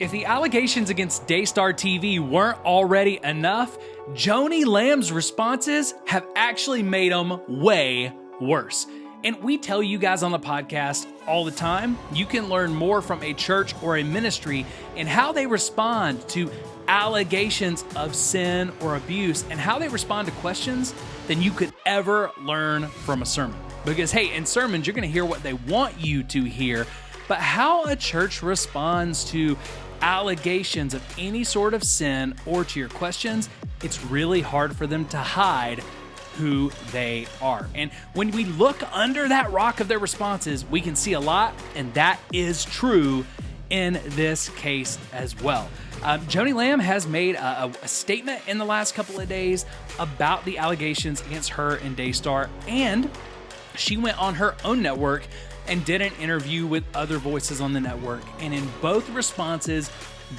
If the allegations against Daystar TV weren't already enough, Joni Lamb's responses have actually made them way worse. And we tell you guys on the podcast all the time, you can learn more from a church or a ministry in how they respond to allegations of sin or abuse and how they respond to questions than you could ever learn from a sermon. Because hey, in sermons, you're going to hear what they want you to hear, but how a church responds to allegations of any sort of sin or to your questions, it's really hard for them to hide who they are. And when we look under that rock of their responses, we can see a lot, and that is true in this case as well. Joni Lamb has made a statement in the last couple of days about the allegations against her and Daystar, and she went on her own network and did an interview with other voices on the network. And in both responses,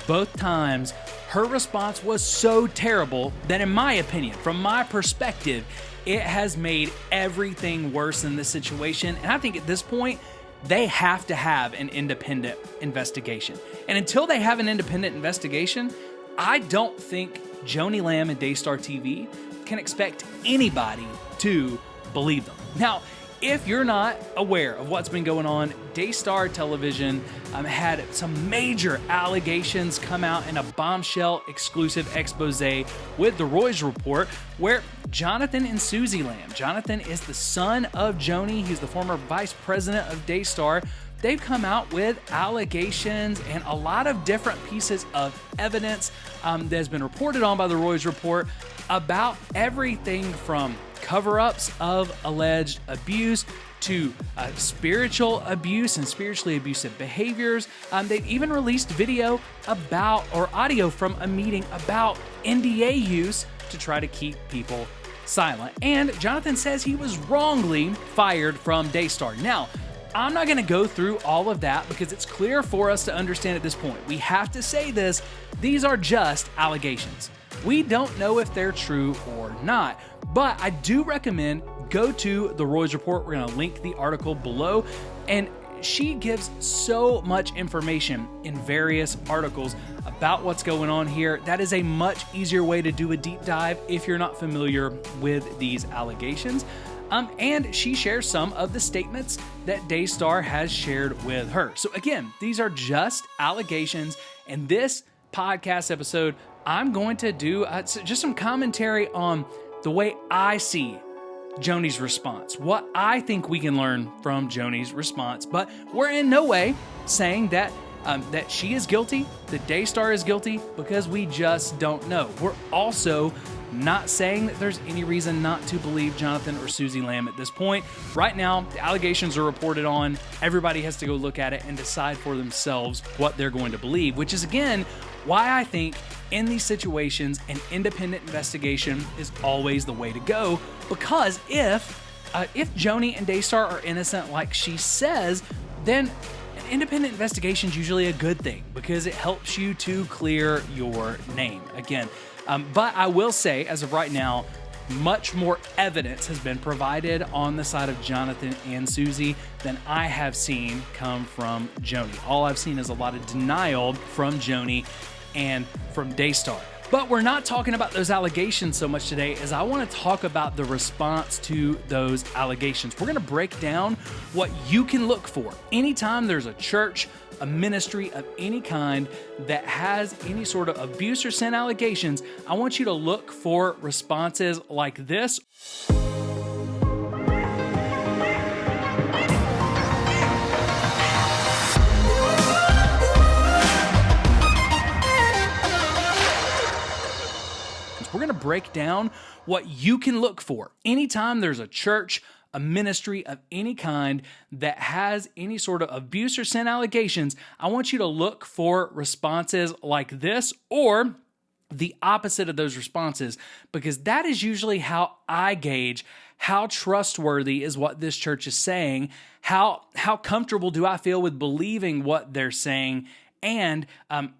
both times, her response was so terrible that, in my opinion, from my perspective, it has made everything worse in this situation. And I think at this point, they have to have an independent investigation. And until they have an independent investigation, I don't think Joni Lamb and Daystar TV can expect anybody to believe them. Now, if you're not aware of what's been going on, Daystar Television had some major allegations come out in a bombshell exclusive expose with the Roy's Report, where Jonathan and Susie Lamb, Jonathan is the son of Joni, he's the former vice president of Daystar. They've come out with allegations and a lot of different pieces of evidence that has been reported on by the Roy's Report about everything from cover-ups of alleged abuse to spiritual abuse and spiritually abusive behaviors. They've even released video about, or audio from a meeting about NDA use to try to keep people silent. And Jonathan says he was wrongly fired from Daystar. Now, I'm not going to go through all of that because it's clear for us to understand at this point. We have to say this, these are just allegations. We don't know if they're true or not, but I do recommend go to the Roy's Report. We're going to link the article below, and she gives so much information in various articles about what's going on here. That is a much easier way to do a deep dive if you're not familiar with these allegations. And she shares some of the statements that Daystar has shared with her. So again, these are just allegations. And this podcast episode, I'm going to do just some commentary on the way I see Joni's response, what I think we can learn from Joni's response. But we're in no way saying that that she is guilty, that Daystar is guilty, because we just don't know. We're also not saying that there's any reason not to believe Jonathan or Susie Lamb at this point. Right now, the allegations are reported on. Everybody has to go look at it and decide for themselves what they're going to believe, which is, again, why I think in these situations, an independent investigation is always the way to go. Because if Joni and Daystar are innocent like she says, then an independent investigation is usually a good thing because it helps you to clear your name. Again, but I will say, as of right now, much more evidence has been provided on the side of Jonathan and Susie than I have seen come from Joni. All I've seen is a lot of denial from Joni and from Daystar. But we're not talking about those allegations so much today, as I want to talk about the response to those allegations. We're going to break down what you can look for anytime there's a church, a ministry of any kind that has any sort of abuse or sin allegations. I want you to look for responses like this. We're going to break down what you can look for anytime there's a church, a ministry of any kind that has any sort of abuse or sin allegations. I want you to look for responses like this or the opposite of those responses, because that is usually how I gauge how trustworthy is what this church is saying, how comfortable do I feel with believing what they're saying, and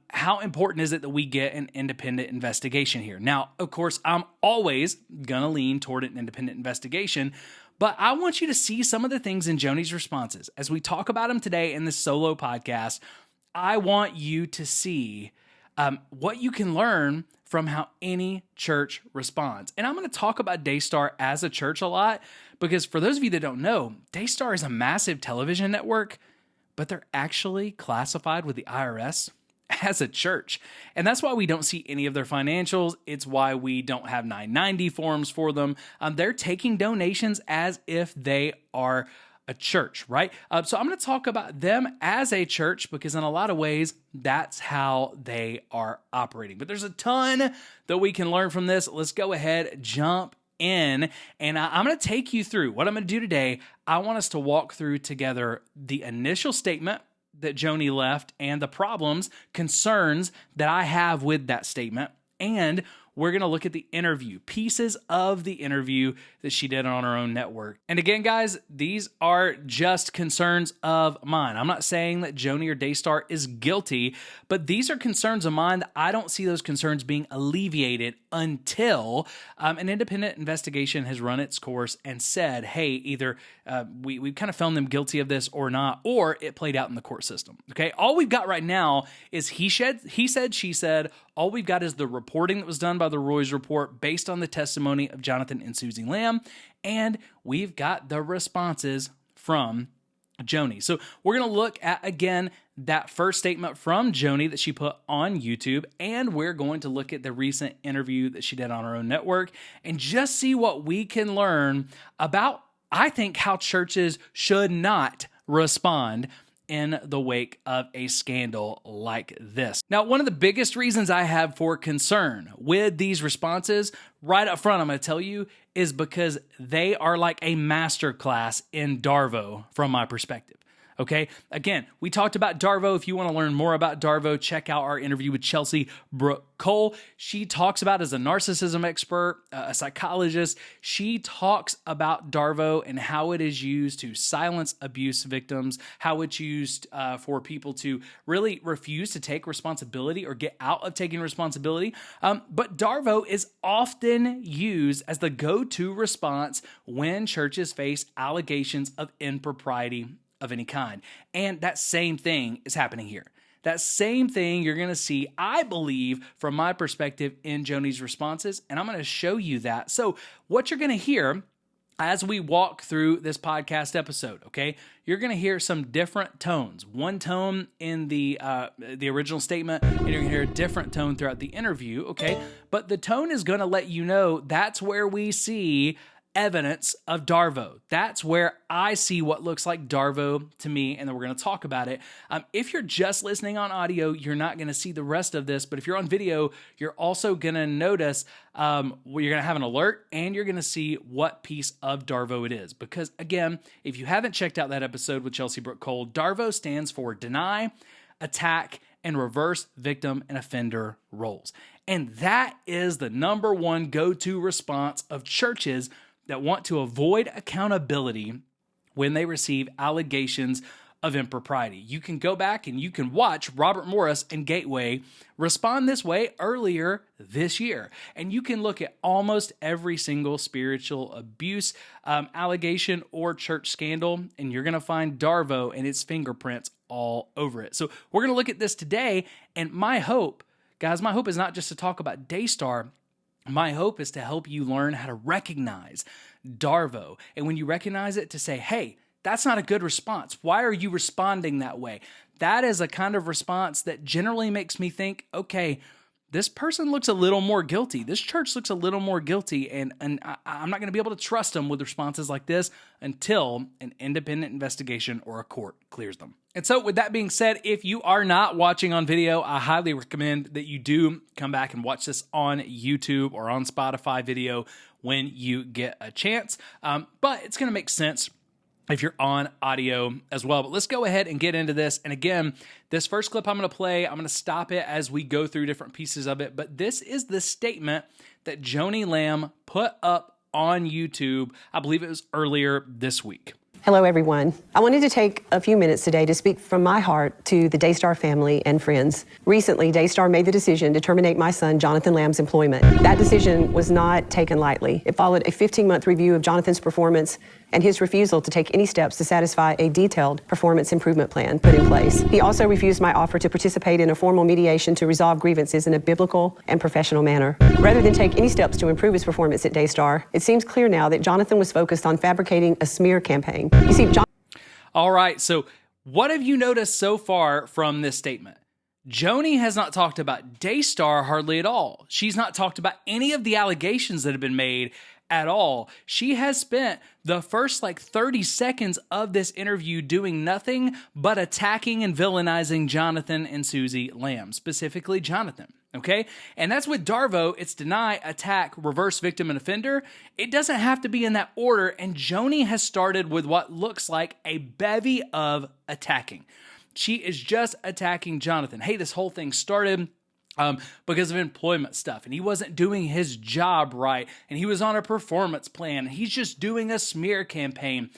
how important is it that we get an independent investigation here? Now, of course, I'm always going to lean toward an independent investigation, but I want you to see some of the things in Joni's responses. As we talk about them today in this solo podcast, I want you to see what you can learn from how any church responds. And I'm going to talk about Daystar as a church a lot because for those of you that don't know, Daystar is a massive television network, but they're actually classified with the IRS as a church. And that's why we don't see any of their financials. It's why we don't have 990 forms for them. They're taking donations as if they are a church, right? So I'm going to talk about them as a church because in a lot of ways, that's how they are operating. But there's a ton that we can learn from this. Let's go ahead, jump in, and I'm going to take you through what I'm going to do today. I want us to walk through together the initial statement that Joni left and the problems, concerns that I have with that statement. And we're going to look at the interview, pieces of the interview that she did on her own network. And again, guys, these are just concerns of mine. I'm not saying that Joni or Daystar is guilty, but these are concerns of mine that I don't see those concerns being alleviated until an independent investigation has run its course and said, hey, either we kind of found them guilty of this or not, or it played out in the court system. Okay, all we've got right now is he said, she said. All we've got is the reporting that was done by the Roy's Report based on the testimony of Jonathan and Susie Lamb, and we've got the responses from Joni. So we're going to look at, again, that first statement from Joni that she put on YouTube, and we're going to look at the recent interview that she did on her own network and just see what we can learn about, I think, how churches should not respond in the wake of a scandal like this. Now, one of the biggest reasons I have for concern with these responses, right up front, I'm going to tell you, is because they are like a masterclass in Darvo from my perspective. Okay. Again, we talked about Darvo. If you want to learn more about Darvo, check out our interview with Chelsea Brooke Cole. She talks about, as a narcissism expert, a psychologist, she talks about Darvo and how it is used to silence abuse victims, how it's used for people to really refuse to take responsibility or get out of taking responsibility. But Darvo is often used as the go-to response when churches face allegations of impropriety of any kind. And that same thing is happening here. That same thing you're going to see, I believe, from my perspective in Joni's responses, and I'm going to show you that. So what you're going to hear as we walk through this podcast episode, okay, you're going to hear some different tones. One tone in the original statement, and you're going to hear a different tone throughout the interview, okay? But the tone is going to let you know that's where we see evidence of Darvo. That's where I see what looks like Darvo to me, and then we're going to talk about it. If you're just listening on audio, you're not going to see the rest of this, but if you're on video, you're also going to notice you're going to have an alert, and you're going to see what piece of Darvo it is. Because again, if you haven't checked out that episode with Chelsea Brooke Cole, Darvo stands for deny, attack, and reverse victim and offender roles. And that is the number one go-to response of churches that want to avoid accountability when they receive allegations of impropriety. You can go back and you can watch Robert Morris and Gateway respond this way earlier this year. And you can look at almost every single spiritual abuse allegation or church scandal, and you're going to find Darvo and its fingerprints all over it. So we're going to look at this today, and my hope, guys, my hope is not just to talk about Daystar. My hope is to help you learn how to recognize Darvo. And when you recognize it, to say, hey, that's not a good response. Why are you responding that way? That is a kind of response that generally makes me think, okay, this person looks a little more guilty. This church looks a little more guilty, and I'm not going to be able to trust them with responses like this until an independent investigation or a court clears them. And so with that being said, if you are not watching on video, I highly recommend that you do come back and watch this on YouTube or on Spotify video when you get a chance. But it's going to make sense if you're on audio as well. But let's go ahead and get into this. And again, this first clip I'm going to play, I'm going to stop it as we go through different pieces of it. But this is the statement that Joni Lamb put up on YouTube. I believe it was earlier this week. Hello, everyone. I wanted to take a few minutes today to speak from my heart to the Daystar family and friends. Recently, Daystar made the decision to terminate my son, Jonathan Lamb's employment. That decision was not taken lightly. It followed a 15-month review of Jonathan's performance and his refusal to take any steps to satisfy a detailed performance improvement plan put in place. He also refused my offer to participate in a formal mediation to resolve grievances in a biblical and professional manner. Rather than take any steps to improve his performance at Daystar, it seems clear now that Jonathan was focused on fabricating a smear campaign. You see, All right, so what have you noticed so far from this statement? Joni has not talked about Daystar hardly at all. She's not talked about any of the allegations that have been made at all. She has spent the first 30 seconds of this interview doing nothing but attacking and villainizing Jonathan and Susie Lamb, specifically Jonathan. Okay? And that's with Darvo. It's deny, attack, reverse victim, and offender. It doesn't have to be in that order. And Joni has started with what looks like a bevy of attacking. She is just attacking Jonathan. Hey, this whole thing started because of employment stuff, and he wasn't doing his job right, and he was on a performance plan, and he's just doing a smear campaign.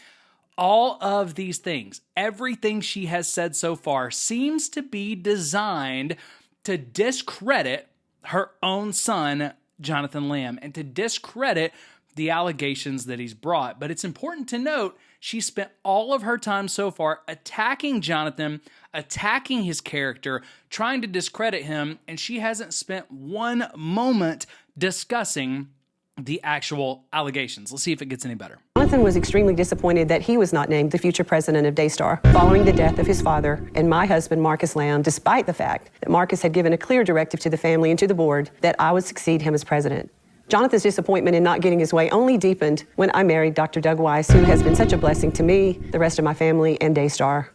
All of these things, everything she has said so far seems to be designed to discredit her own son, Jonathan Lamb, and to discredit the allegations that he's brought. But it's important to note she spent all of her time so far attacking Jonathan, attacking his character, trying to discredit him, and she hasn't spent one moment discussing the actual allegations. Let's see if it gets any better. Jonathan was extremely disappointed that he was not named the future president of Daystar following the death of his father and my husband, Marcus Lamb, despite the fact that Marcus had given a clear directive to the family and to the board that I would succeed him as president. Jonathan's disappointment in not getting his way only deepened when I married Dr. Doug Weiss, who has been such a blessing to me, the rest of my family, and Daystar.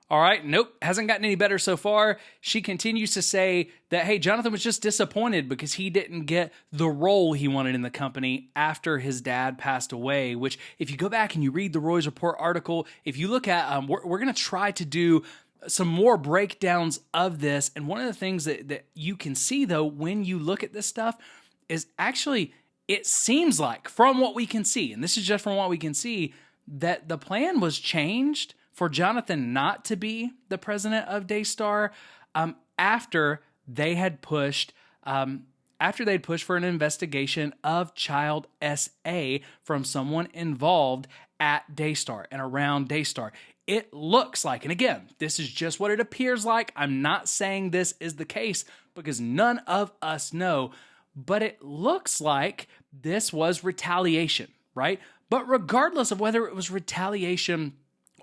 All right, nope, hasn't gotten any better so far. She continues to say that, hey, Jonathan was just disappointed because he didn't get the role he wanted in the company after his dad passed away, which if you go back and you read the Roy's Report article, if you look at, we're going to try to do some more breakdowns of this. And one of the things that you can see, though, when you look at this stuff is actually, it seems like, from what we can see, and this is just from what we can see, that the plan was changed for Jonathan not to be the president of Daystar after they'd pushed for an investigation of child SA from someone involved at Daystar and around Daystar. It looks like, and again, this is just what it appears like. I'm not saying this is the case because none of us know, but it looks like this was retaliation, right? But regardless of whether it was retaliation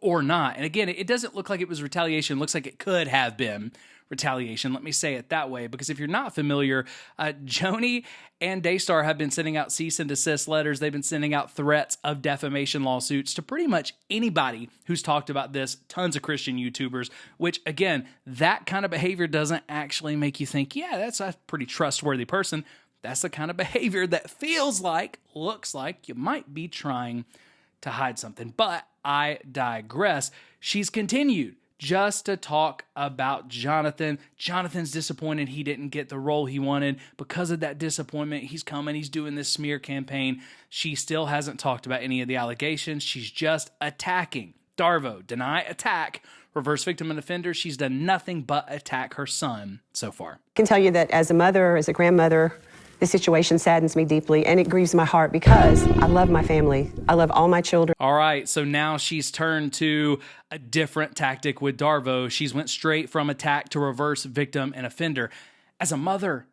or not, and again, it doesn't look like it was retaliation. It looks like it could have been retaliation. Let me say it that way, because if you're not familiar, Joni and Daystar have been sending out cease and desist letters. They've been sending out threats of defamation lawsuits to pretty much anybody who's talked about this, tons of Christian YouTubers, which again, that kind of behavior doesn't actually make you think, yeah, that's a pretty trustworthy person. That's the kind of behavior that looks like you might be trying to hide something. But I digress. She's continued just to talk about Jonathan. Jonathan's disappointed he didn't get the role he wanted. Because of that disappointment, he's doing this smear campaign. She still hasn't talked about any of the allegations. She's just attacking. Darvo, deny, attack, reverse victim and offender. She's done nothing but attack her son so far. I can tell you that as a mother, as a grandmother, this situation saddens me deeply, and it grieves my heart because I love my family. I love all my children. All right, so now she's turned to a different tactic with Darvo. She's went straight from attack to reverse victim and offender. As a mother,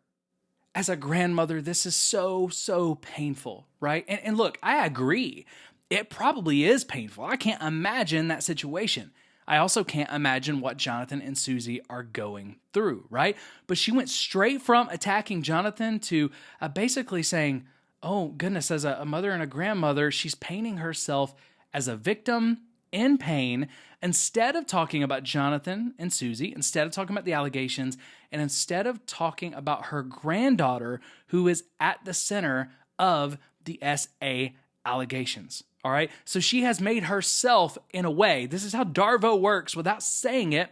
as a grandmother, this is so painful, right? And look, I agree. It probably is painful. I can't imagine that situation. I also can't imagine what Jonathan and Susie are going through, right? But she went straight from attacking Jonathan to basically saying, oh, goodness, as a mother and a grandmother, she's painting herself as a victim in pain instead of talking about Jonathan and Susie, instead of talking about the allegations, and instead of talking about her granddaughter who is at the center of the SA allegations. All right. So she has made herself, in a way, this is how Darvo works without saying it.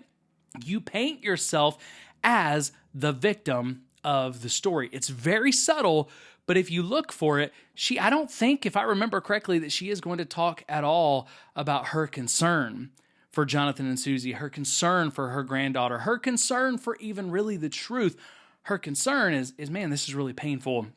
You paint yourself as the victim of the story. It's very subtle, but if you look for it, I don't think, if I remember correctly, that she is going to talk at all about her concern for Jonathan and Susie, her concern for her granddaughter, her concern for even really the truth. Her concern is man, this is really painful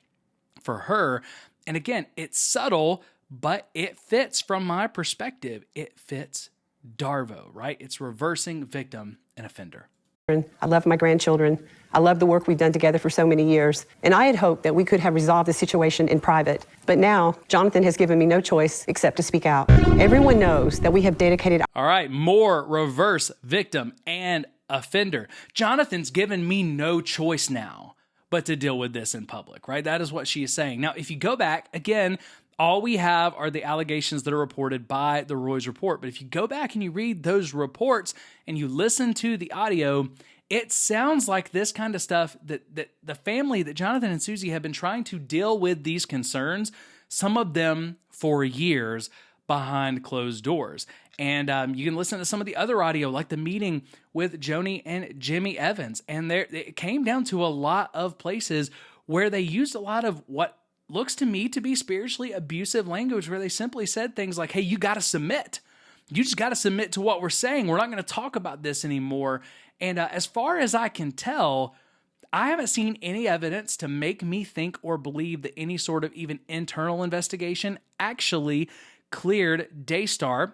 for her. And again, it's subtle, but it fits from my perspective. It fits Darvo, right? It's reversing victim and offender. I love my grandchildren. I love the work we've done together for so many years. And I had hoped that we could have resolved the situation in private. But now, Jonathan has given me no choice except to speak out. Everyone knows that we have dedicated... All right, more reverse victim and offender. Jonathan's given me no choice now but to deal with this in public, right? That is what she is saying. Now, if you go back, again, all we have are the allegations that are reported by the Roy's report. But if you go back and you read those reports and you listen to the audio, it sounds like this kind of stuff that the family, that Jonathan and Susie have been trying to deal with these concerns, some of them for years behind closed doors. And you can listen to some of the other audio, like the meeting with Joni and Jimmy Evans. And it came down to a lot of places where they used a lot of what looks to me to be spiritually abusive language, where they simply said things like, hey, you got to submit. You just got to submit to what we're saying. We're not going to talk about this anymore. And as far as I can tell, I haven't seen any evidence to make me think or believe that any sort of even internal investigation actually cleared Daystar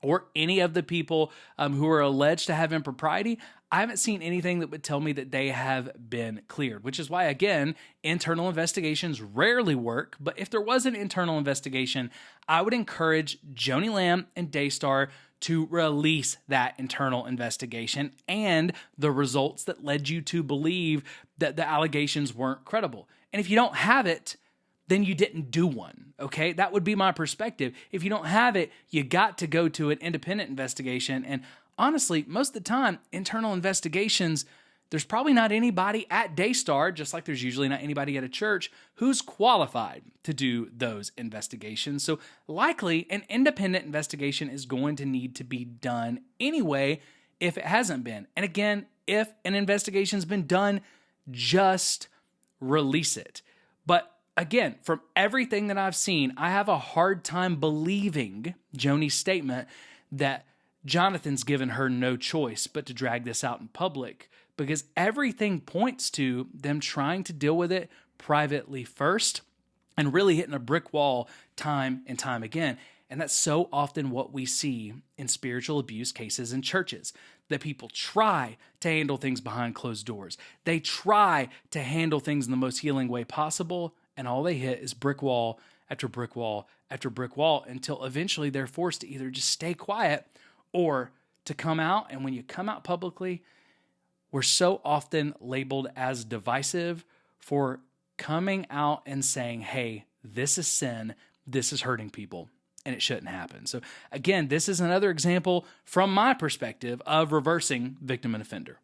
or any of the people who are alleged to have impropriety. I haven't seen anything that would tell me that they have been cleared, which is why, again, internal investigations rarely work. But if there was an internal investigation, I would encourage Joni Lamb and Daystar to release that internal investigation and the results that led you to believe that the allegations weren't credible. And if you don't have it, then you didn't do one, okay? That would be my perspective. If you don't have it, you got to go to an independent investigation. And honestly, most of the time, internal investigations, there's probably not anybody at Daystar, just like there's usually not anybody at a church, who's qualified to do those investigations. So likely an independent investigation is going to need to be done anyway if it hasn't been. And again, if an investigation's been done, just release it. But again, from everything that I've seen, I have a hard time believing Joni's statement that Jonathan's given her no choice but to drag this out in public, because everything points to them trying to deal with it privately first and really hitting a brick wall time and time again. And that's so often what we see in spiritual abuse cases in churches, that people try to handle things behind closed doors. They try to handle things in the most healing way possible, and all they hit is brick wall after brick wall after brick wall until eventually they're forced to either just stay quiet or to come out. And when you come out publicly, we're so often labeled as divisive for coming out and saying, hey, this is sin, this is hurting people, and it shouldn't happen. So again, this is another example from my perspective of reversing victim and offender.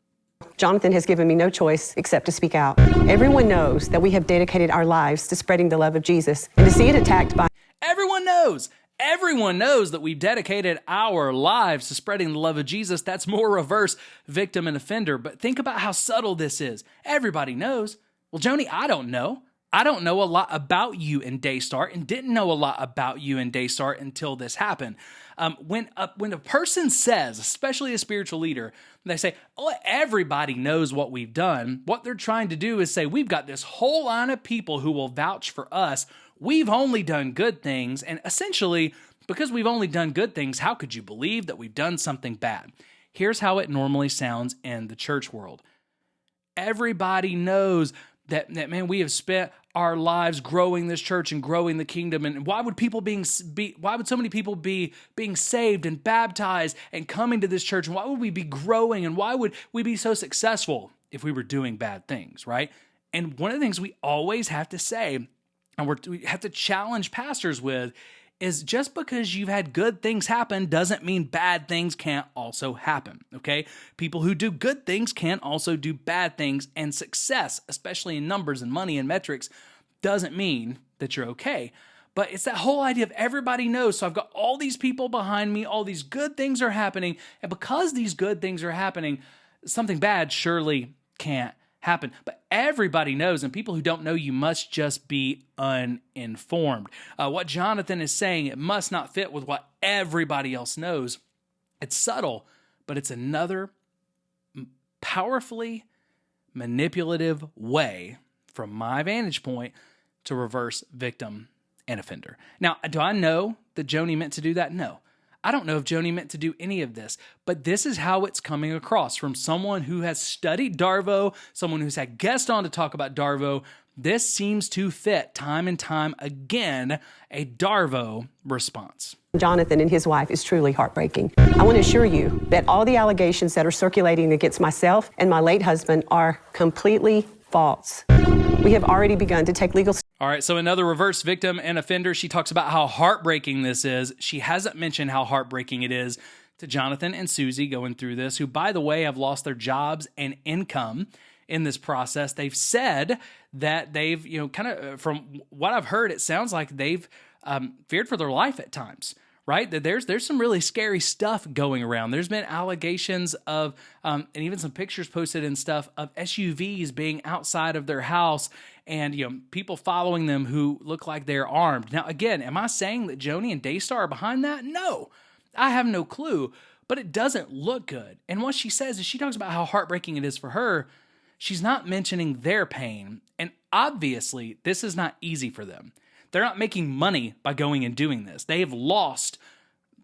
Jonathan has given me no choice except to speak out. Everyone knows that we have dedicated our lives to spreading the love of Jesus, and to see it attacked by... Everyone knows that we've dedicated our lives to spreading the love of Jesus. That's more reverse victim and offender. But think about how subtle this is. Everybody knows. Well, Joni, I don't know. I don't know a lot about you and Daystar, and didn't know a lot about you and Daystar until this happened. When a person says, especially a spiritual leader, they say, oh, everybody knows what we've done, what they're trying to do is say, we've got this whole line of people who will vouch for us. We've only done good things, and essentially, because we've only done good things, how could you believe that we've done something bad? Here's how it normally sounds in the church world. Everybody knows that man, we have spent our lives growing this church and growing the kingdom. And why would so many people be being saved and baptized and coming to this church? And why would we be growing? And why would we be so successful if we were doing bad things, right? And one of the things we always have to say, and we have to challenge pastors with, is just because you've had good things happen doesn't mean bad things can't also happen, okay? People who do good things can also do bad things, and success, especially in numbers and money and metrics, doesn't mean that you're okay. But it's that whole idea of everybody knows, so I've got all these people behind me, all these good things are happening, and because these good things are happening, something bad surely can't happen. But everybody knows, and people who don't know, you must just be uninformed. What Jonathan is saying, it must not fit with what everybody else knows. It's subtle, but it's another powerfully manipulative way, from my vantage point, to reverse victim and offender. Now, do I know that Joni meant to do that? No. I don't know if Joni meant to do any of this, but this is how it's coming across from someone who has studied Darvo, someone who's had guests on to talk about Darvo. This seems to fit time and time again a Darvo response. Jonathan and his wife is truly heartbreaking. I want to assure you that all the allegations that are circulating against myself and my late husband are completely false. We have already begun to take legal steps. All right, so another reverse victim and offender. She talks about how heartbreaking this is. She hasn't mentioned how heartbreaking it is to Jonathan and Susie going through this, who, by the way, have lost their jobs and income in this process. They've said that they've, kind of, from what I've heard, it sounds like they've feared for their life at times. Right? That there's some really scary stuff going around. There's been allegations of, and even some pictures posted and stuff of SUVs being outside of their house, and people following them who look like they're armed. Now, again, am I saying that Joni and Daystar are behind that? No, I have no clue, but it doesn't look good. And what she says is she talks about how heartbreaking it is for her. She's not mentioning their pain, and obviously this is not easy for them. They're not making money by going and doing this. They have lost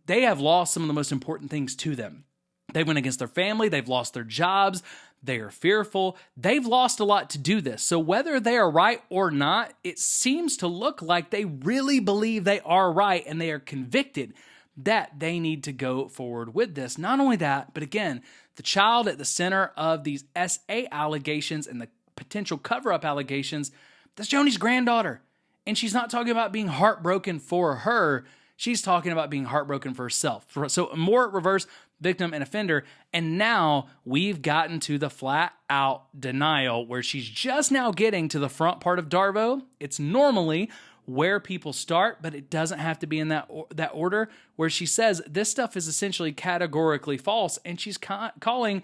some of the most important things to them. They went against their family. They've lost their jobs. They are fearful. They've lost a lot to do this. So whether they are right or not, it seems to look like they really believe they are right, and they are convicted that they need to go forward with this. Not only that, but again, the child at the center of these SA allegations and the potential cover-up allegations, that's Joni's granddaughter. And she's not talking about being heartbroken for her. She's talking about being heartbroken for herself. So more reverse victim and offender. And now we've gotten to the flat out denial where she's just now getting to the front part of Darvo. It's normally where people start, but it doesn't have to be in that order, where she says this stuff is essentially categorically false. And she's calling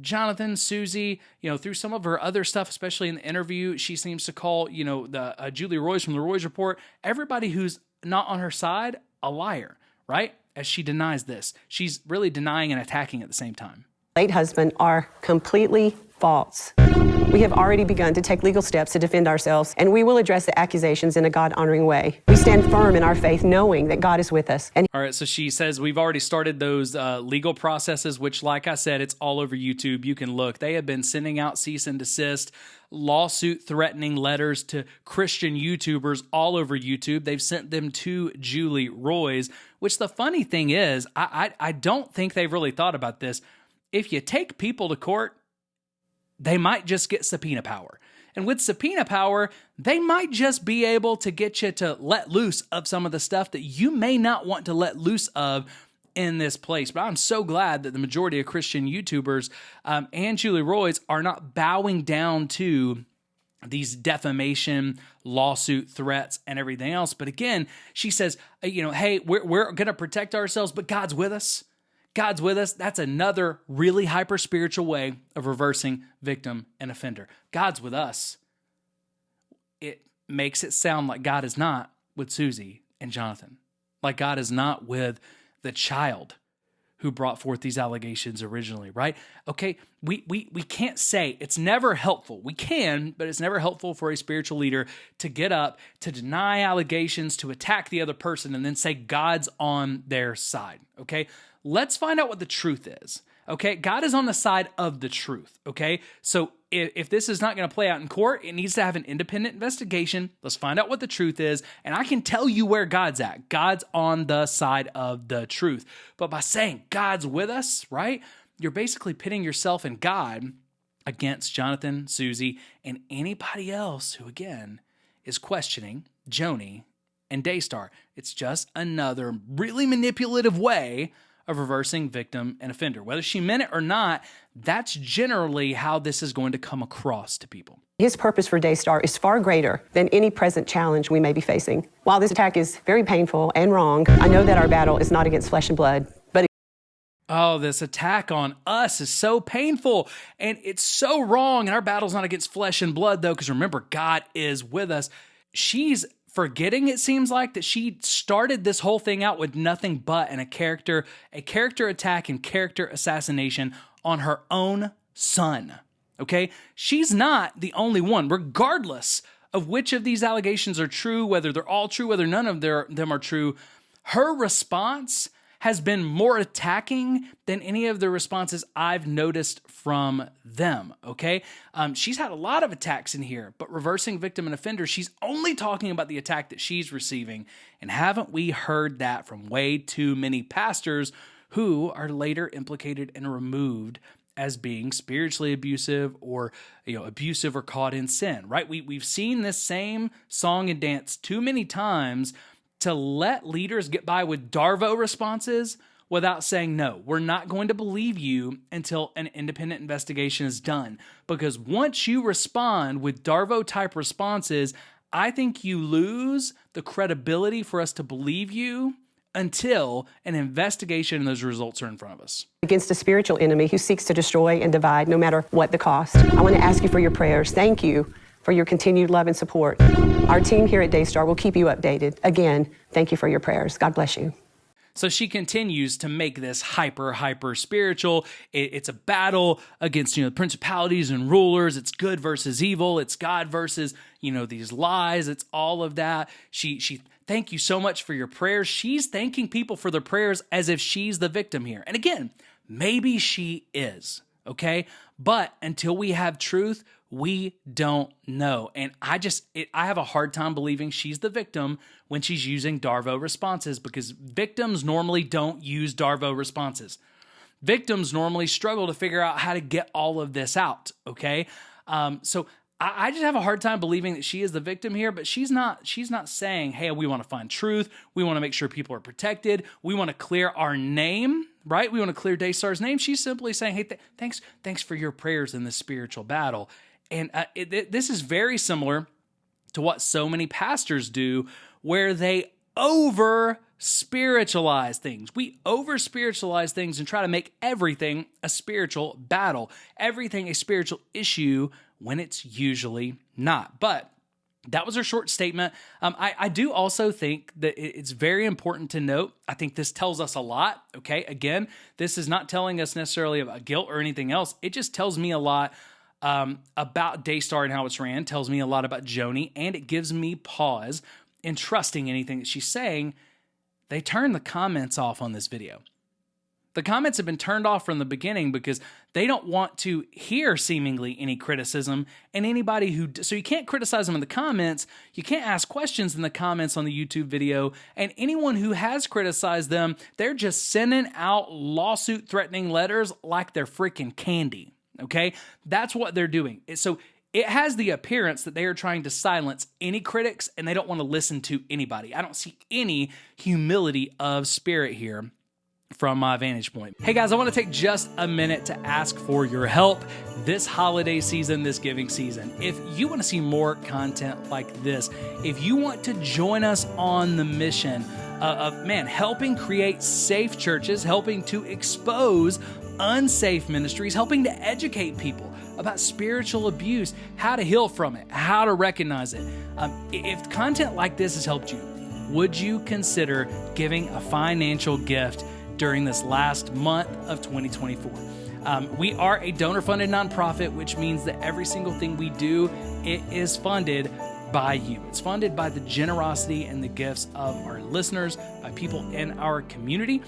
Jonathan, Susie, through some of her other stuff, especially in the interview, she seems to call, the Julie Royce from the Royce Report, everybody who's not on her side, a liar, right? As she denies this. She's really denying and attacking at the same time. Late husband are completely false. We have already begun to take legal steps to defend ourselves, and we will address the accusations in a God-honoring way. We stand firm in our faith, knowing that God is with us. All right, so she says we've already started those legal processes, which, like I said, it's all over YouTube. You can look. They have been sending out cease and desist, lawsuit-threatening letters to Christian YouTubers all over YouTube. They've sent them to Julie Royce, which the funny thing is, I don't think they've really thought about this. If you take people to court, they might just get subpoena power. And with subpoena power, they might just be able to get you to let loose of some of the stuff that you may not want to let loose of in this place. But I'm so glad that the majority of Christian YouTubers and Julie Royce are not bowing down to these defamation, lawsuit threats, and everything else. But again, she says, hey, we're going to protect ourselves, but God's with us. God's with us. That's another really hyper-spiritual way of reversing victim and offender. God's with us. It makes it sound like God is not with Susie and Jonathan. Like God is not with the child who brought forth these allegations originally, right? Okay, we can't say, it's never helpful. We can, but it's never helpful for a spiritual leader to get up, to deny allegations, to attack the other person, and then say God's on their side, okay? Let's find out what the truth is, okay? God is on the side of the truth, okay? So if this is not going to play out in court, it needs to have an independent investigation. Let's find out what the truth is, and I can tell you where God's at. God's on the side of the truth. But by saying God's with us, right, you're basically pitting yourself and God against Jonathan, Susie, and anybody else who, again, is questioning Joni and Daystar. It's just another really manipulative way of reversing victim and offender. Whether she meant it or not, that's generally how this is going to come across to people. His purpose for Daystar is far greater than any present challenge we may be facing. While this attack is very painful and wrong, I know that our battle is not against flesh and blood, but Oh, this attack on us is so painful and it's so wrong. And our battle's not against flesh and blood, though, because remember, God is with us. She's forgetting, it seems like, that she started this whole thing out with nothing but a character attack and character assassination on her own son. Okay? She's not the only one, regardless of which of these allegations are true, whether they're all true, whether none of them are true. Her response has been more attacking than any of the responses I've noticed from them, okay? She's had a lot of attacks in here, but reversing victim and offender, she's only talking about the attack that she's receiving. And haven't we heard that from way too many pastors who are later implicated and removed as being spiritually abusive or abusive or caught in sin, right? We've seen this same song and dance too many times to let leaders get by with Darvo responses without saying, no, we're not going to believe you until an independent investigation is done. Because once you respond with Darvo type responses, I think you lose the credibility for us to believe you until an investigation and those results are in front of us. Against a spiritual enemy who seeks to destroy and divide no matter what the cost. I want to ask you for your prayers. Thank you for your continued love and support. Our team here at Daystar will keep you updated. Again, thank you for your prayers. God bless you. So she continues to make this hyper spiritual. It's a battle against, principalities and rulers. It's good versus evil. It's God versus, these lies. It's all of that. She thank you so much for your prayers. She's thanking people for their prayers as if she's the victim here. And again, maybe she is, okay? But until we have truth, we don't know. And I have a hard time believing she's the victim when she's using Darvo responses, because victims normally don't use Darvo responses. Victims normally struggle to figure out how to get all of this out, okay? So I just have a hard time believing that she is the victim here, but she's not saying, hey, we want to find truth. We want to make sure people are protected. We want to clear our name, right? We want to clear Daystar's name. She's simply saying, hey, thanks for your prayers in this spiritual battle. And this is very similar to what so many pastors do, where they over-spiritualize things. We over-spiritualize things and try to make everything a spiritual battle, everything a spiritual issue, when it's usually not. But that was her short statement. I do also think that it's very important to note, I think this tells us a lot, okay? Again, this is not telling us necessarily about guilt or anything else. It just tells me a lot about Daystar and how it's ran, tells me a lot about Joni, and it gives me pause in trusting anything that she's saying. They turned the comments off on this video. The comments have been turned off from the beginning because they don't want to hear seemingly any criticism, and so you can't criticize them in the comments, you can't ask questions in the comments on the YouTube video, and anyone who has criticized them, they're just sending out lawsuit threatening letters like they're freaking candy. Okay, that's what they're doing. So it has the appearance that they are trying to silence any critics and they don't want to listen to anybody. I don't see any humility of spirit here from my vantage point. Hey guys, I want to take just a minute to ask for your help this holiday season, this giving season. If you want to see more content like this, if you want to join us on the mission of helping create safe churches, helping to expose unsafe ministries, helping to educate people about spiritual abuse, how to heal from it, how to recognize it. If content like this has helped you, would you consider giving a financial gift during this last month of 2024? We are a donor-funded nonprofit, which means that every single thing we do, it is funded by you. It's funded by the generosity and the gifts of our listeners, by people in our community.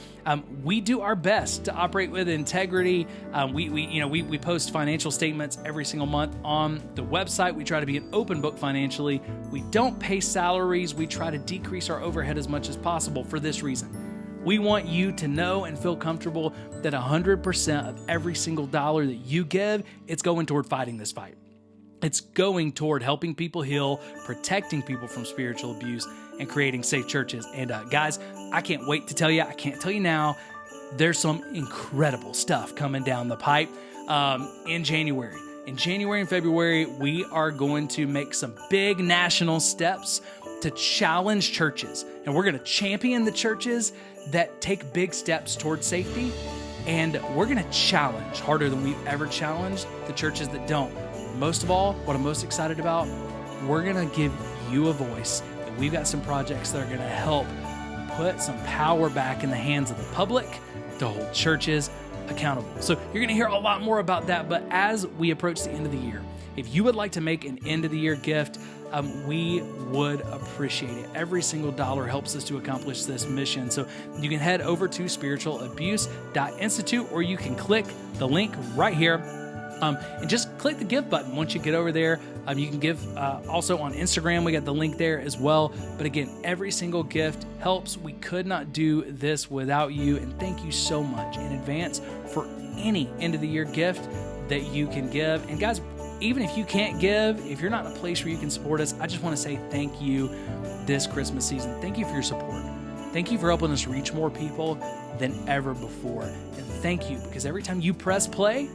We do our best to operate with integrity. We post financial statements every single month on the website. We try to be an open book financially. We don't pay salaries. We try to decrease our overhead as much as possible for this reason. We want you to know and feel comfortable that 100% of every single dollar that you give, it's going toward fighting this fight. It's going toward helping people heal, protecting people from spiritual abuse, and creating safe churches. And guys, I can't wait to tell you. I can't tell you now. There's some incredible stuff coming down the pipe in January. In January and February, we are going to make some big national steps to challenge churches. And we're going to champion the churches that take big steps towards safety. And we're going to challenge harder than we've ever challenged the churches that don't. Most of all, what I'm most excited about, we're going to give you a voice. And we've got some projects that are going to help put some power back in the hands of the public to hold churches accountable. So you're going to hear a lot more about that. But as we approach the end of the year, if you would like to make an end of the year gift, we would appreciate it. Every single dollar helps us to accomplish this mission. So you can head over to spiritualabuse.institute, or you can click the link right here. And just click the give button once you get over there. You can give also on Instagram. We got the link there as well. But again, every single gift helps. We could not do this without you. And thank you so much in advance for any end of the year gift that you can give. And guys, even if you can't give, if you're not in a place where you can support us, I just want to say thank you this Christmas season. Thank you for your support. Thank you for helping us reach more people than ever before. And thank you, because every time you press play,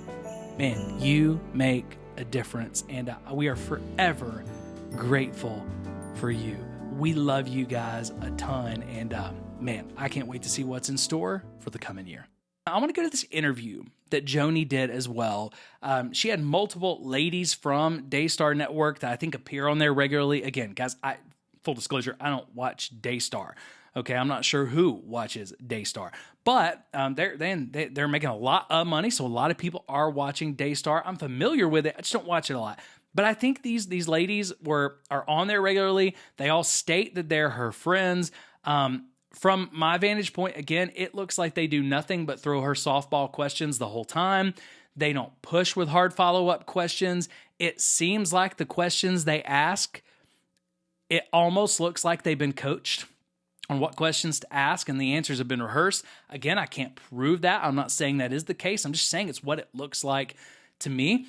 man, you make a difference. And we are forever grateful for you. We love you guys a ton. And man, I can't wait to see what's in store for the coming year. I want to go to this interview that Joni did as well. She had multiple ladies from Daystar Network that I think appear on there regularly. Again, guys, full disclosure, I don't watch Daystar. Okay, I'm not sure who watches Daystar, but they're making a lot of money, so a lot of people are watching Daystar. I'm familiar with it. I just don't watch it a lot. But I think these ladies are on there regularly. They all state that they're her friends. From my vantage point, again, it looks like they do nothing but throw her softball questions the whole time. They don't push with hard follow-up questions. It seems like the questions they ask, it almost looks like they've been coached on what questions to ask, and the answers have been rehearsed. Again, I can't prove that. I'm not saying that is the case. I'm just saying it's what it looks like to me.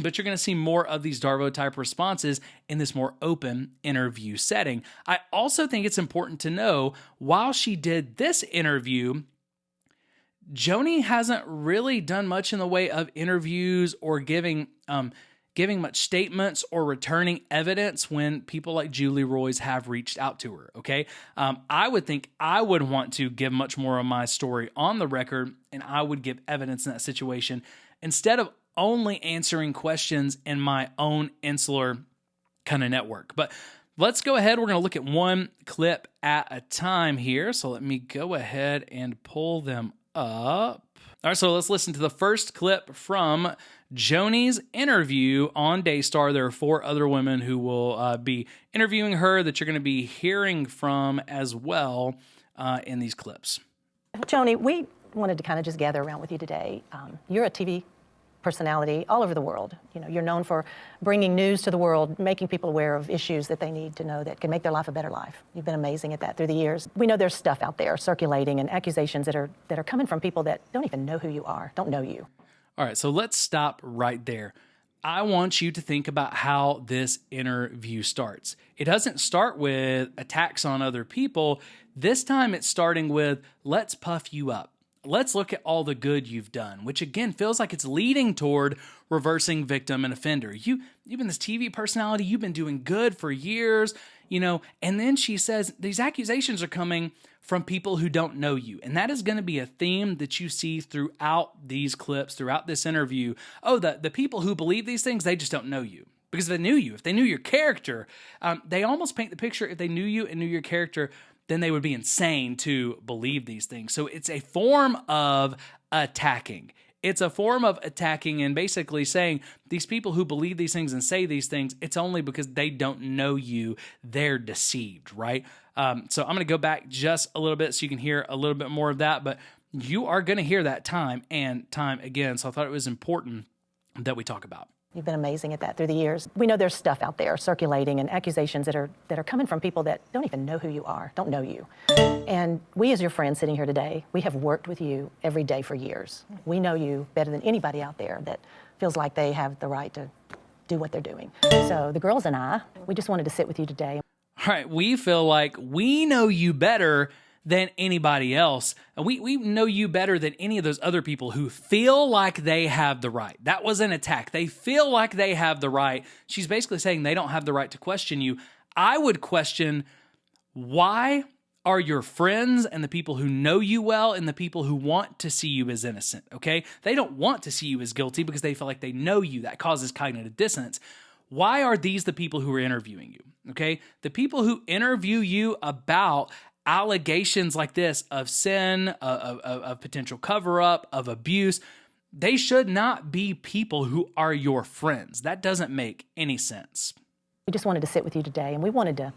But you're going to see more of these Darvo-type responses in this more open interview setting. I also think it's important to know, while she did this interview, Joni hasn't really done much in the way of interviews or giving much statements or returning evidence when people like Julie Roys have reached out to her, okay? I would think I would want to give much more of my story on the record, and I would give evidence in that situation instead of only answering questions in my own insular kind of network. But let's go ahead. We're going to look at one clip at a time here. So let me go ahead and pull them up. All right, so let's listen to the first clip from Joni's interview on Daystar. There are 4 other women who will be interviewing her that you're going to be hearing from as well in these clips. Joni, we wanted to kind of just gather around with you today. You're a TV personality all over the world. You know, you're known for bringing news to the world, making people aware of issues that they need to know that can make their life a better life. You've been amazing at that through the years. We know there's stuff out there circulating and accusations that are coming from people that don't even know who you are, don't know you. All right, so let's stop right there. I want you to think about how this interview starts. It doesn't start with attacks on other people. This time it's starting with, let's puff you up. Let's look at all the good you've done, which again feels like it's leading toward reversing victim and offender. You've been this TV personality, you've been doing good for years, you know, and then she says these accusations are coming from people who don't know you. And that is going to be a theme that you see throughout these clips, throughout this interview. Oh, the people who believe these things, they just don't know you. Because if they knew you, if they knew your character, they almost paint the picture, if they knew you and knew your character, then they would be insane to believe these things. So it's a form of attacking. It's a form of attacking and basically saying these people who believe these things and say these things, it's only because they don't know you. They're deceived, right? So I'm going to go back just a little bit so you can hear a little bit more of that, but you are going to hear that time and time again. So I thought it was important that we talk about. You've been amazing at that through the years. We know there's stuff out there circulating and accusations that are coming from people that don't even know who you are, don't know you. And we as your friends sitting here today, we have worked with you every day for years. We know you better than anybody out there that feels like they have the right to do what they're doing. So the girls and I, we just wanted to sit with you today. All right, we feel like we know you better than anybody else. We know you better than any of those other people who feel like they have the right. That was an attack. They feel like they have the right. She's basically saying they don't have the right to question you. I would question, why are your friends and the people who know you well and the people who want to see you as innocent, okay? They don't want to see you as guilty because they feel like they know you. That causes cognitive dissonance. Why are these the people who are interviewing you, okay? The people who interview you about allegations like this of sin, of potential cover-up, of abuse, they should not be people who are your friends. That doesn't make any sense. We just wanted to sit with you today, and we wanted to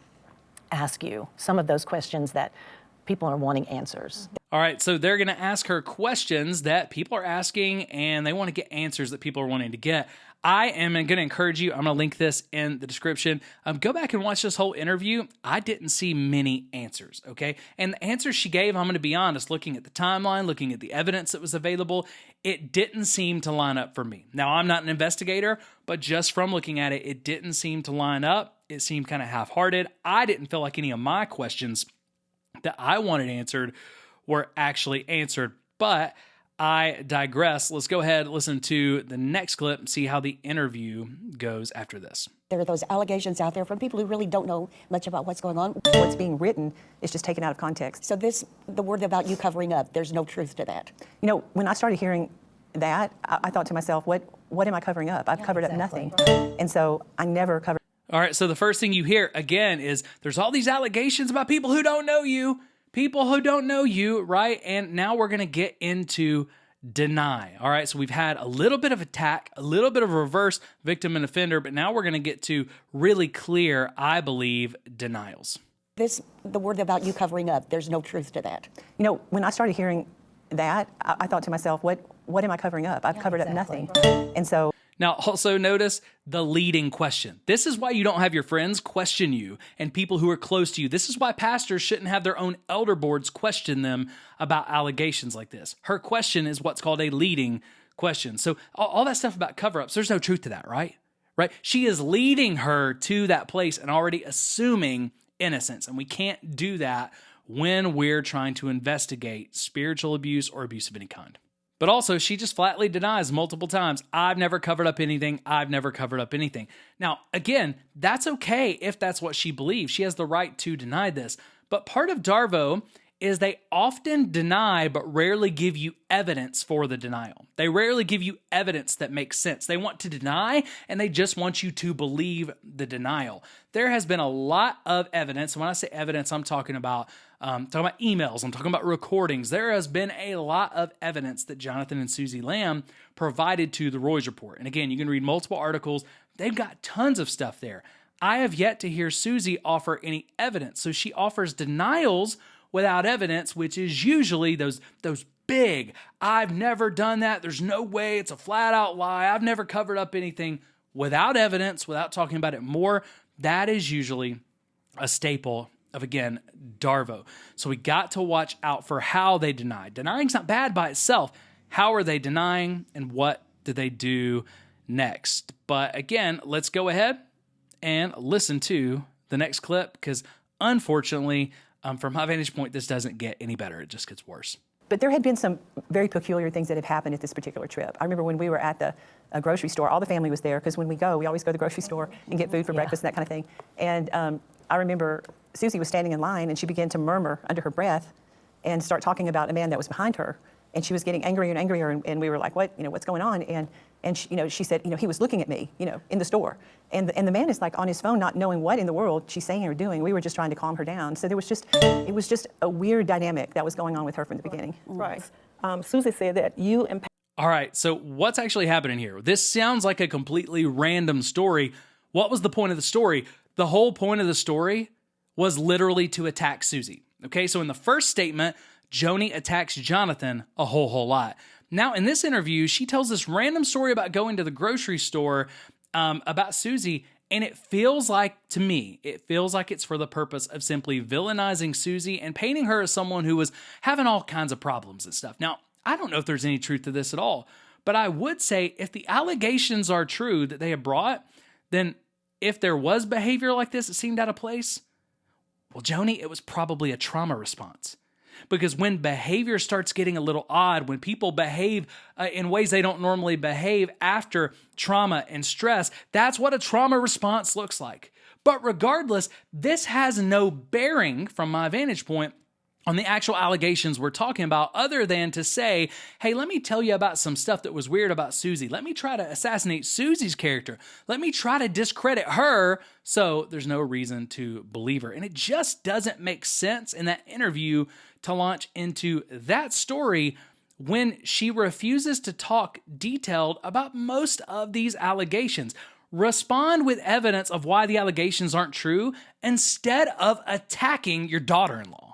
ask you some of those questions that people are wanting answers. All right, so they're going to ask her questions that people are asking, and they want to get answers that people are wanting to get. I am going to encourage you, I'm going to link this in the description. Go back and watch this whole interview. I didn't see many answers, okay? And the answers she gave, I'm going to be honest, looking at the timeline, looking at the evidence that was available, it didn't seem to line up for me. Now, I'm not an investigator, but just from looking at it, it didn't seem to line up. It seemed kind of half-hearted. I didn't feel like any of my questions that I wanted answered were actually answered, but I digress. Let's go ahead and listen to the next clip and see how the interview goes after this. There are those allegations out there from people who really don't know much about what's going on. What's being written is just taken out of context. So the word about you covering up, there's no truth to that. You know, when I started hearing that, I thought to myself, what am I covering up? I've covered up nothing. And so I never covered. All right, so the first thing you hear, again, is there's all these allegations about people who don't know you, right? And now we're going to get into deny. All right, so we've had a little bit of attack, a little bit of reverse victim and offender, but now we're going to get to really clear, I believe, denials. The word about you covering up, there's no truth to that. You know, when I started hearing that, I thought to myself, what am I covering up? I've covered up nothing. And so now, also notice the leading question. This is why you don't have your friends question you and people who are close to you. This is why pastors shouldn't have their own elder boards question them about allegations like this. Her question is what's called a leading question. So all that stuff about cover-ups, there's no truth to that, right? Right? She is leading her to that place and already assuming innocence. And we can't do that when we're trying to investigate spiritual abuse or abuse of any kind. But also, she just flatly denies multiple times, I've never covered up anything. I've never covered up anything. Now, again, that's okay if that's what she believes. She has the right to deny this. But part of Darvo is they often deny but rarely give you evidence for the denial. They rarely give you evidence that makes sense. They want to deny and they just want you to believe the denial. There has been a lot of evidence. And when I say evidence, I'm talking about emails. I'm talking about recordings. There has been a lot of evidence that Jonathan and Susie Lamb provided to the Roys Report. And again, you can read multiple articles. They've got tons of stuff there. I have yet to hear Susie offer any evidence. So she offers denials without evidence, which is usually those big, I've never done that. There's no way. It's a flat out lie. I've never covered up anything without evidence, without talking about it more. That is usually a staple of, again, Darvo. So we got to watch out for how they deny. Denying's not bad by itself. How are they denying and what did they do next? But again, let's go ahead and listen to the next clip because unfortunately, from my vantage point, this doesn't get any better. It just gets worse. But there had been some very peculiar things that have happened at this particular trip. I remember when we were at the grocery store, all the family was there because when we always go to the grocery store and get food for breakfast and that kind of thing. And I remember Susie was standing in line and she began to murmur under her breath and start talking about a man that was behind her. And she was getting angrier and angrier, and we were like, what's going on? And she said, he was looking at me, in the store. And the man is like on his phone, not knowing what in the world she's saying or doing. We were just trying to calm her down. So it was just a weird dynamic that was going on with her from the beginning. Right. Susie said that you and all right, so what's actually happening here? This sounds like a completely random story. What was the point of the story? The whole point of the story was literally to attack Susie. Okay, so in the first statement, Joni attacks Jonathan a whole lot. Now, in this interview, she tells this random story about going to the grocery store about Susie, and it feels like, to me, it's for the purpose of simply villainizing Susie and painting her as someone who was having all kinds of problems and stuff. Now, I don't know if there's any truth to this at all, but I would say if the allegations are true that they have brought, then if there was behavior like this that seemed out of place, well, Joni, it was probably a trauma response. Because when behavior starts getting a little odd, when people behave in ways they don't normally behave after trauma and stress, that's what a trauma response looks like. But regardless, this has no bearing from my vantage point on the actual allegations we're talking about, other than to say, hey, let me tell you about some stuff that was weird about Susie. Let me try to assassinate Susie's character. Let me try to discredit her, so there's no reason to believe her. And it just doesn't make sense in that interview to launch into that story when she refuses to talk detailed about most of these allegations. Respond with evidence of why the allegations aren't true instead of attacking your daughter-in-law.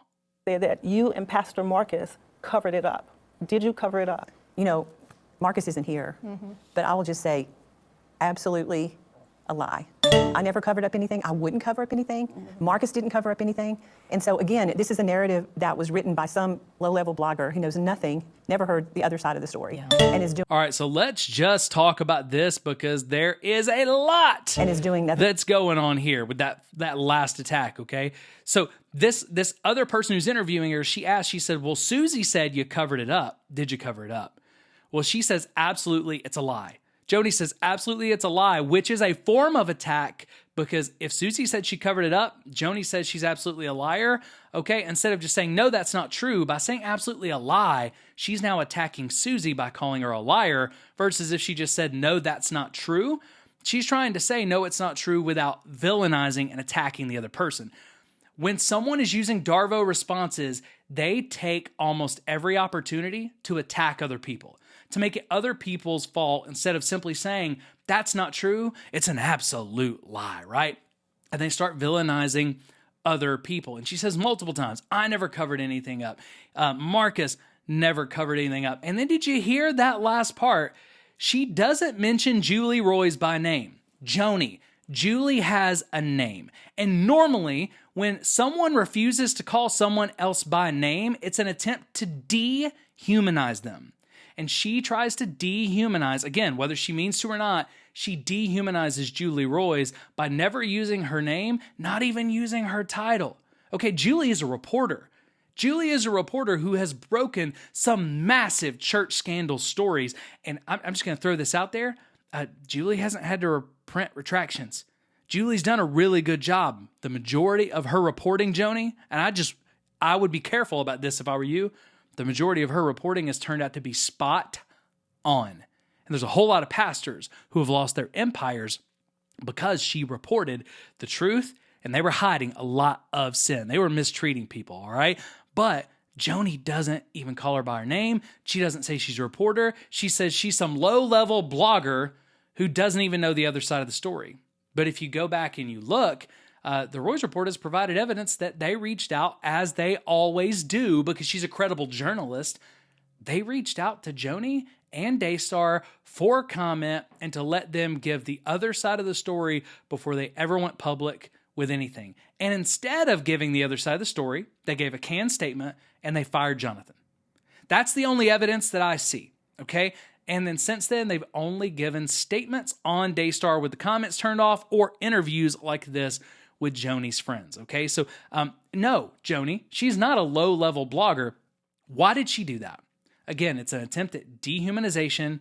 Say that you and Pastor Marcus covered it up. Did you cover it up? You know, Marcus isn't here, but I will just say, absolutely a lie. I never covered up anything. I wouldn't cover up anything. Marcus didn't cover up anything. And so again, this is a narrative that was written by some low-level blogger who knows nothing, never heard the other side of the story, and is doing. All right, so let's just talk about this because there is a lot And is doing nothing. that's going on here with that last attack, okay? So this other person who's interviewing her, she said, well, Susie said you covered it up. Did you cover it up? Well, she says, absolutely, it's a lie. Joni says, absolutely, it's a lie, which is a form of attack because if Susie said she covered it up, Joni says she's absolutely a liar, okay? Instead of just saying, no, that's not true, by saying absolutely a lie, she's now attacking Susie by calling her a liar versus if she just said, no, that's not true. She's trying to say, no, it's not true without villainizing and attacking the other person. When someone is using Darvo responses, they take almost every opportunity to attack other people, to make it other people's fault instead of simply saying, that's not true, it's an absolute lie, right? And they start villainizing other people. And she says multiple times, I never covered anything up. Marcus never covered anything up. And then did you hear that last part? She doesn't mention Julie Roys by name. Joni. Julie has a name. And normally, when someone refuses to call someone else by name, it's an attempt to dehumanize them. And she tries to dehumanize, again, whether she means to or not, she dehumanizes Julie Roys by never using her name, not even using her title. Okay, Julie is a reporter. Julie is a reporter who has broken some massive church scandal stories. And I'm just going to throw this out there. Julie hasn't had to print retractions. Julie's done a really good job. The majority of her reporting, Joni, and I would be careful about this if I were you, the majority of her reporting has turned out to be spot on. And there's a whole lot of pastors who have lost their empires because she reported the truth and they were hiding a lot of sin. They were mistreating people, all right? But Joni doesn't even call her by her name. She doesn't say she's a reporter. She says she's some low-level blogger who doesn't even know the other side of the story. But if you go back and you look, the Roys Report has provided evidence that they reached out, as they always do, because she's a credible journalist. They reached out to Joni and Daystar for comment and to let them give the other side of the story before they ever went public with anything. And instead of giving the other side of the story, they gave a canned statement and they fired Jonathan. That's the only evidence that I see, okay? And then since then, they've only given statements on Daystar with the comments turned off or interviews like this with Joni's friends, okay? So, no, Joni, she's not a low-level blogger. Why did she do that? Again, it's an attempt at dehumanization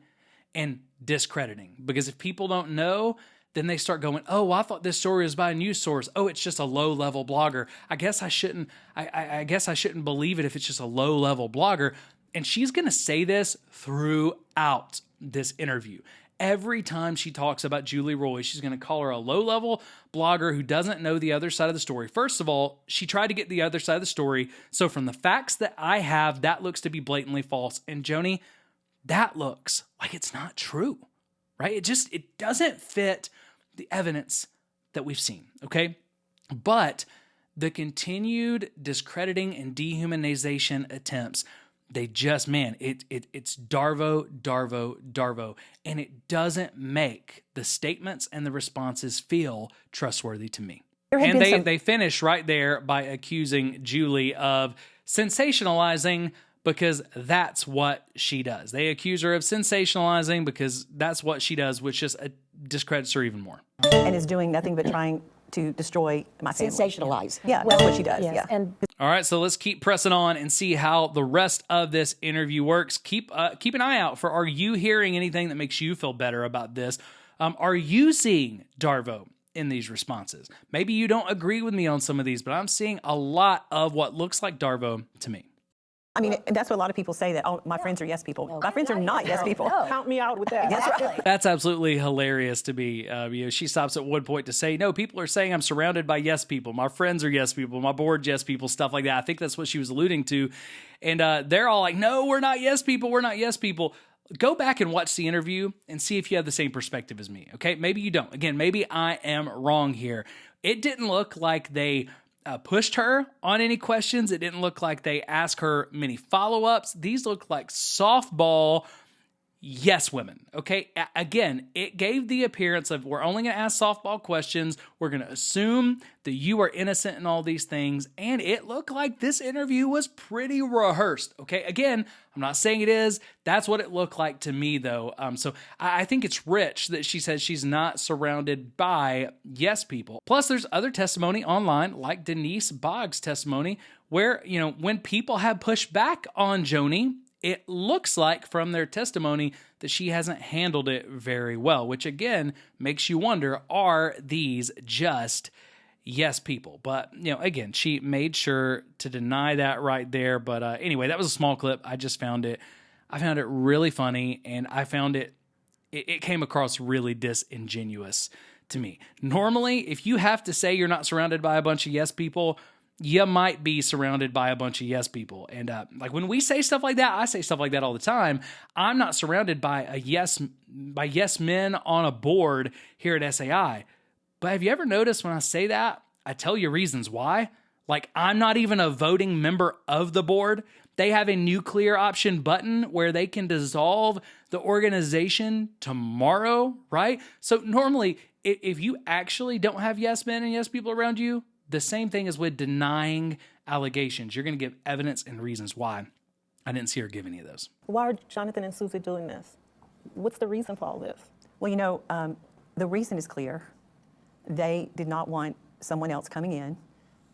and discrediting. Because if people don't know, then they start going, oh, I thought this story was by a news source. Oh, it's just a low-level blogger. I guess I shouldn't believe it if it's just a low-level blogger. And she's going to say this throughout this interview. Every time she talks about Julie Roy, she's going to call her a low-level blogger who doesn't know the other side of the story. First of all, she tried to get the other side of the story. So from the facts that I have, that looks to be blatantly false. And Joni, that looks like it's not true, right? It doesn't fit the evidence that we've seen, okay? But the continued discrediting and dehumanization attempts, they just, man, it's Darvo, and it doesn't make the statements and the responses feel trustworthy to me. And they finish right there by accusing Julie of sensationalizing because that's what she does. They accuse her of sensationalizing because that's what she does, which just discredits her even more. And is doing nothing but trying to destroy my family. Sensationalize. Yeah, that's what she does. Yes, Yeah. and All right, so let's keep pressing on and see how the rest of this interview works. Keep an eye out for, are you hearing anything that makes you feel better about this? Are you seeing Darvo in these responses. Maybe you don't agree with me on some of these, but I'm seeing a lot of what looks like Darvo to me. I mean, that's what a lot of people say, that, oh, my friends are yes people. My friends are not yes people. Count me out with that. That's right. That's absolutely hilarious to me. She stops at one point to say, no, people are saying I'm surrounded by yes people. My friends are yes people. My board yes people, stuff like that. I think that's what she was alluding to. And they're all like, no, we're not yes people. We're not yes people. Go back and watch the interview and see if you have the same perspective as me, okay? Maybe you don't. Again, maybe I am wrong here. It didn't look like they pushed her on any questions. It didn't look like they asked her many follow-ups. These look like softball yes women, okay? Again, it gave the appearance of we're only going to ask softball questions. We're going to assume that you are innocent in all these things. And it looked like this interview was pretty rehearsed, okay? Again, I'm not saying it is. That's what it looked like to me, though. So I think it's rich that she says she's not surrounded by yes people. Plus, there's other testimony online, like Denise Boggs' testimony, where, when people have pushed back on Joni, it looks like from their testimony that she hasn't handled it very well, which again makes you wonder, are these just yes people? But, again, she made sure to deny that right there. But anyway, that was a small clip. I found it really funny, and I found it came across really disingenuous to me. Normally, if you have to say you're not surrounded by a bunch of yes people, you might be surrounded by a bunch of yes people. And like when we say stuff like that, I say stuff like that all the time. I'm not surrounded by yes men on a board here at SAI. But have you ever noticed when I say that, I tell you reasons why? Like, I'm not even a voting member of the board. They have a nuclear option button where they can dissolve the organization tomorrow, right? So normally, if you actually don't have yes men and yes people around you, the same thing as with denying allegations. You're going to give evidence and reasons why. I didn't see her give any of those. Why are Jonathan and Susie doing this? What's the reason for all this? Well, the reason is clear. They did not want someone else coming in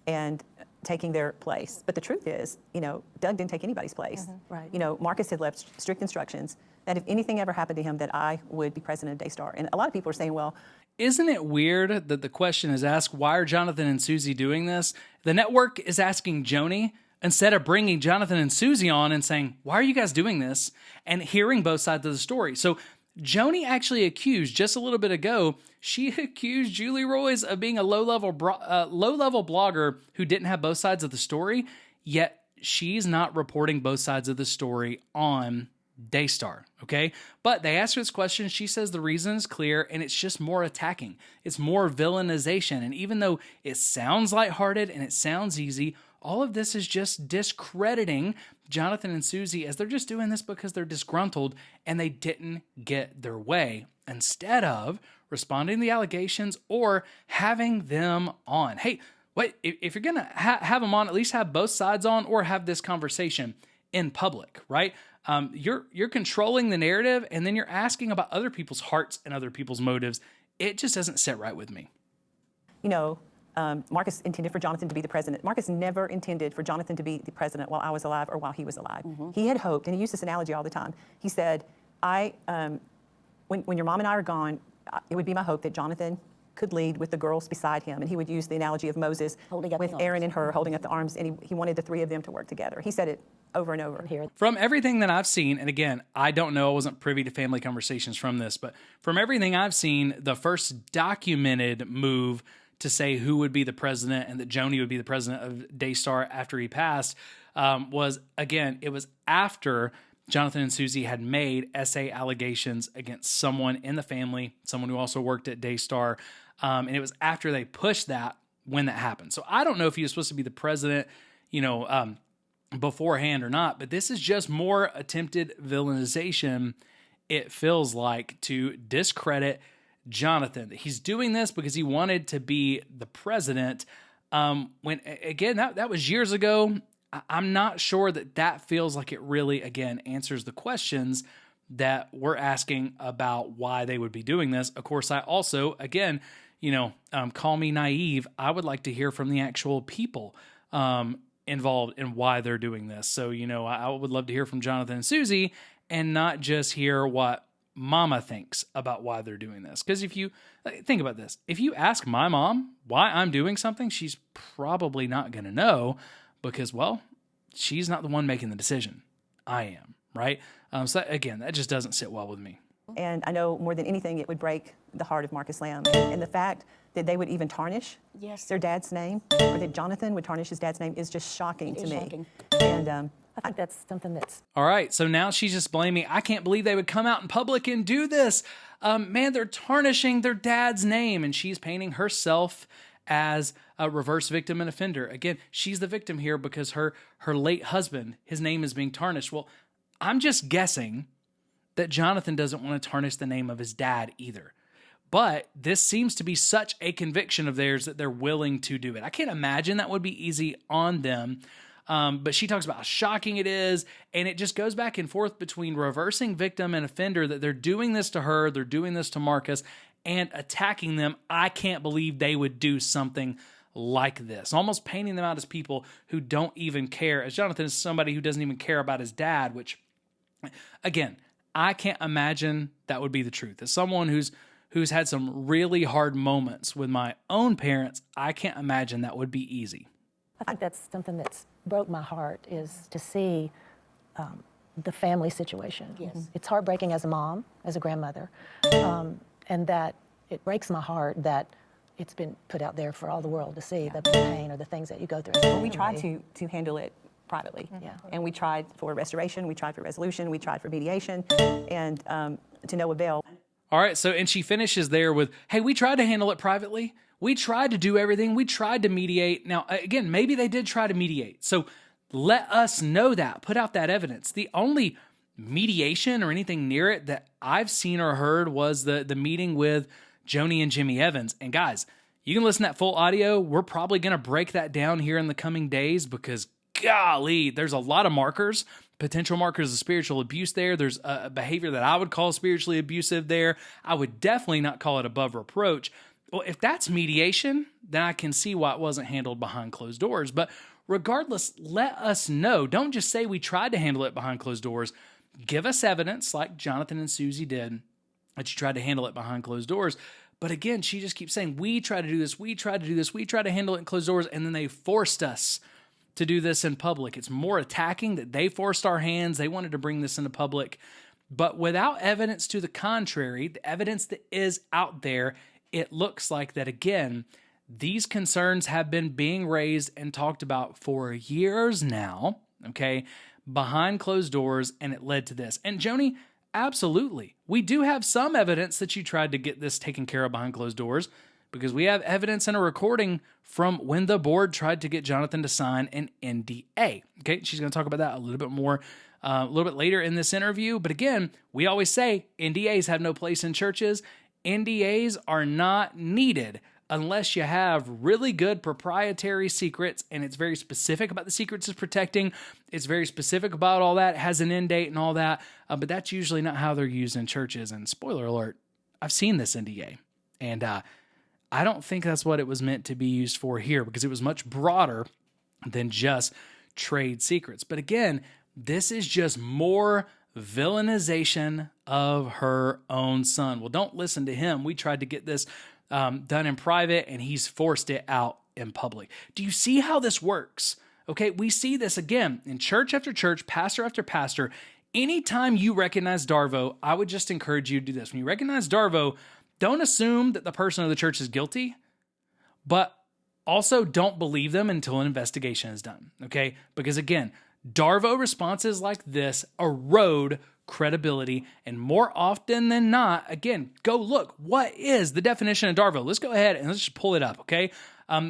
and taking their place. But the truth is, Doug didn't take anybody's place. Right. Marcus had left strict instructions that if anything ever happened to him, that I would be president of Daystar. And a lot of people are saying, well, isn't it weird that the question is asked, why are Jonathan and Susie doing this? The network is asking Joni instead of bringing Jonathan and Susie on and saying, why are you guys doing this? And hearing both sides of the story. So Joni actually accused, just a little bit ago, she accused Julie Roys of being a low-level blogger who didn't have both sides of the story, yet she's not reporting both sides of the story on Daystar, okay? But they asked her this question. She says the reason is clear, and it's just more attacking. It's more villainization. And even though it sounds lighthearted and it sounds easy, all of this is just discrediting Jonathan and Susie as they're just doing this because they're disgruntled and they didn't get their way, instead of responding to the allegations or having them on. Hey, wait, if you're going to have them on, at least have both sides on or have this conversation in public, right? You're controlling the narrative, and then you're asking about other people's hearts and other people's motives. It just doesn't sit right with me. Marcus intended for Jonathan to be the president. Marcus never intended for Jonathan to be the president while I was alive or while he was alive. He had hoped, and he used this analogy all the time. He said, when your mom and I are gone, it would be my hope that Jonathan could lead with the girls beside him. And he would use the analogy of Moses with Aaron and her holding up the arms, and he wanted the three of them to work together. He said it over and over. From everything that I've seen, and again, I don't know, I wasn't privy to family conversations from this, but from everything I've seen, the first documented move to say who would be the president and that Joni would be the president of Daystar after he passed was, again, it was after Jonathan and Susie had made SA allegations against someone in the family, someone who also worked at Daystar, and it was after they pushed that when that happened. So I don't know if he was supposed to be the president, beforehand or not, but this is just more attempted villainization, it feels like, to discredit Jonathan. He's doing this because he wanted to be the president. When again, that was years ago. I'm not sure that feels like it really, again, answers the questions that we're asking about why they would be doing this. Of course, I also, again, call me naive, I would like to hear from the actual people involved in why they're doing this. So, I would love to hear from Jonathan and Susie and not just hear what mama thinks about why they're doing this. Because if you think about this, if you ask my mom why I'm doing something, she's probably not going to know because, well, she's not the one making the decision. I am, right? So again, that just doesn't sit well with me. And I know more than anything, it would break the heart of Marcus Lamb. And the fact that they would even tarnish their dad's name, or that Jonathan would tarnish his dad's name, is just shocking to me. Shocking. And I think that's something that's All right, so now she's just blaming, I can't believe they would come out in public and do this. Man, they're tarnishing their dad's name, and she's painting herself as a reverse victim and offender. Again, she's the victim here because her late husband, his name is being tarnished. Well, I'm just guessing that Jonathan doesn't want to tarnish the name of his dad either. But this seems to be such a conviction of theirs that they're willing to do it. I can't imagine that would be easy on them. But she talks about how shocking it is, and it just goes back and forth between reversing victim and offender, that they're doing this to her, they're doing this to Marcus, and attacking them. I can't believe they would do something like this, almost painting them out as people who don't even care, as Jonathan is somebody who doesn't even care about his dad, which, again, I can't imagine that would be the truth. As someone who's had some really hard moments with my own parents, I can't imagine that would be easy. I think that's something that's broke my heart, is to see the family situation. Yes. It's heartbreaking as a mom, as a grandmother, and that it breaks my heart that it's been put out there for all the world to see, the pain or the things that you go through. we tried to handle it privately. Yeah. And we tried for restoration, we tried for resolution, we tried for mediation, and to no avail. All right, so, and she finishes there with, hey, we tried to handle it privately. We tried to do everything. We tried to mediate. Now, again, maybe they did try to mediate. So let us know that. Put out that evidence. The only mediation or anything near it that I've seen or heard was the meeting with Joni and Jimmy Evans. And guys, you can listen to that full audio. We're probably going to break that down here in the coming days because, golly, there's a lot of markers, potential markers of spiritual abuse there. There's a behavior that I would call spiritually abusive there. I would definitely not call it above reproach. Well, if that's mediation, then I can see why it wasn't handled behind closed doors. But regardless, let us know. Don't just say we tried to handle it behind closed doors. Give us evidence like Jonathan and Susie did that you tried to handle it behind closed doors. But again, she just keeps saying, we tried to do this, we tried to do this, we tried to handle it in closed doors, and then they forced us to do this in public. It's more attacking that they forced our hands. They wanted to bring this into public. But without evidence to the contrary, the evidence that is out there, it looks like that, again, these concerns have been being raised and talked about for years now, okay, behind closed doors, and it led to this. And Joni, absolutely, we do have some evidence that you tried to get this taken care of behind closed doors, because we have evidence and a recording from when the board tried to get Jonathan to sign an NDA. Okay, she's going to talk about that a little bit more, a little bit later in this interview. But again, we always say NDAs have no place in churches. NDAs are not needed unless you have really good proprietary secrets, and it's very specific about the secrets it's protecting. It's very specific about all that. It has an end date and all that, but that's usually not how they're used in churches. And spoiler alert, I've seen this NDA, and I don't think that's what it was meant to be used for here, because it was much broader than just trade secrets. But again, this is just more villainization of her own son. Well, don't listen to him. We tried to get this done in private, and he's forced it out in public. Do you see how this works? Okay, we see this again in church after church, pastor after pastor. Anytime you recognize Darvo, I would just encourage you to do this. When you recognize Darvo, don't assume that the person of the church is guilty, but also don't believe them until an investigation is done, okay? Because again, Darvo responses like this erode credibility, and more often than not, again, go look, what is the definition of Darvo? Let's go ahead and let's just pull it up, okay?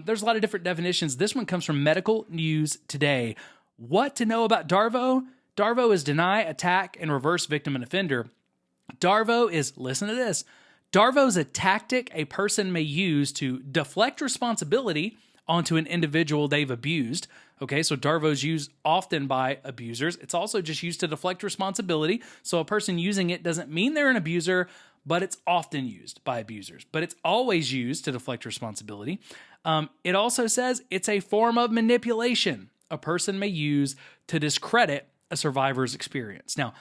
There's a lot of different definitions. This one comes from Medical News Today. What to know about Darvo? Darvo is deny, attack, and reverse victim and offender. Darvo is, listen to this, Darvo is a tactic a person may use to deflect responsibility onto an individual they've abused. Okay, so Darvo is used often by abusers. It's also just used to deflect responsibility. So a person using it doesn't mean they're an abuser, but it's often used by abusers. But it's always used to deflect responsibility. It also says it's a form of manipulation a person may use to discredit a survivor's experience. Now,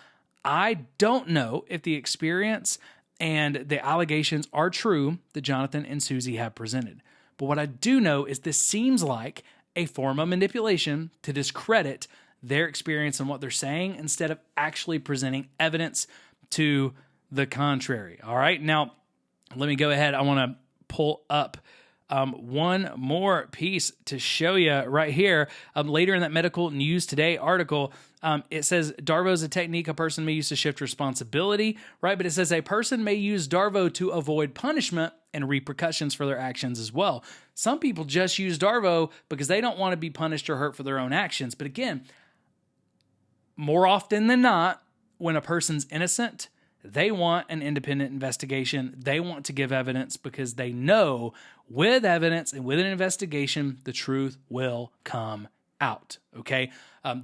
I don't know if the experience and the allegations are true that Jonathan and Susie have presented. But what I do know is this seems like a form of manipulation to discredit their experience and what they're saying instead of actually presenting evidence to the contrary. All right. Now, let me go ahead. I want to pull up one more piece to show you right here. Later in that Medical News Today article, it says Darvo is a technique a person may use to shift responsibility, right? But it says a person may use Darvo to avoid punishment and repercussions for their actions as well. Some people just use Darvo because they don't want to be punished or hurt for their own actions. But again, more often than not, when a person's innocent, they want an independent investigation. They want to give evidence because they know with evidence and with an investigation, the truth will come out, okay?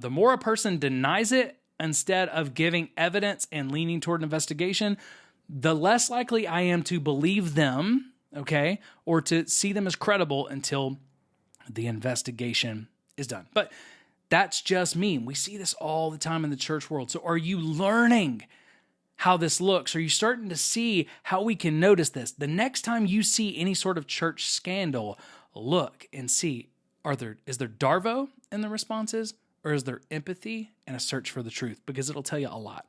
The more a person denies it instead of giving evidence and leaning toward an investigation, the less likely I am to believe them, okay, or to see them as credible until the investigation is done. But that's just me. We see this all the time in the church world. So are you learning how this looks? Are you starting to see how we can notice this? The next time you see any sort of church scandal, look and see, is there Darvo in the responses, or is there empathy and a search for the truth? Because it'll tell you a lot.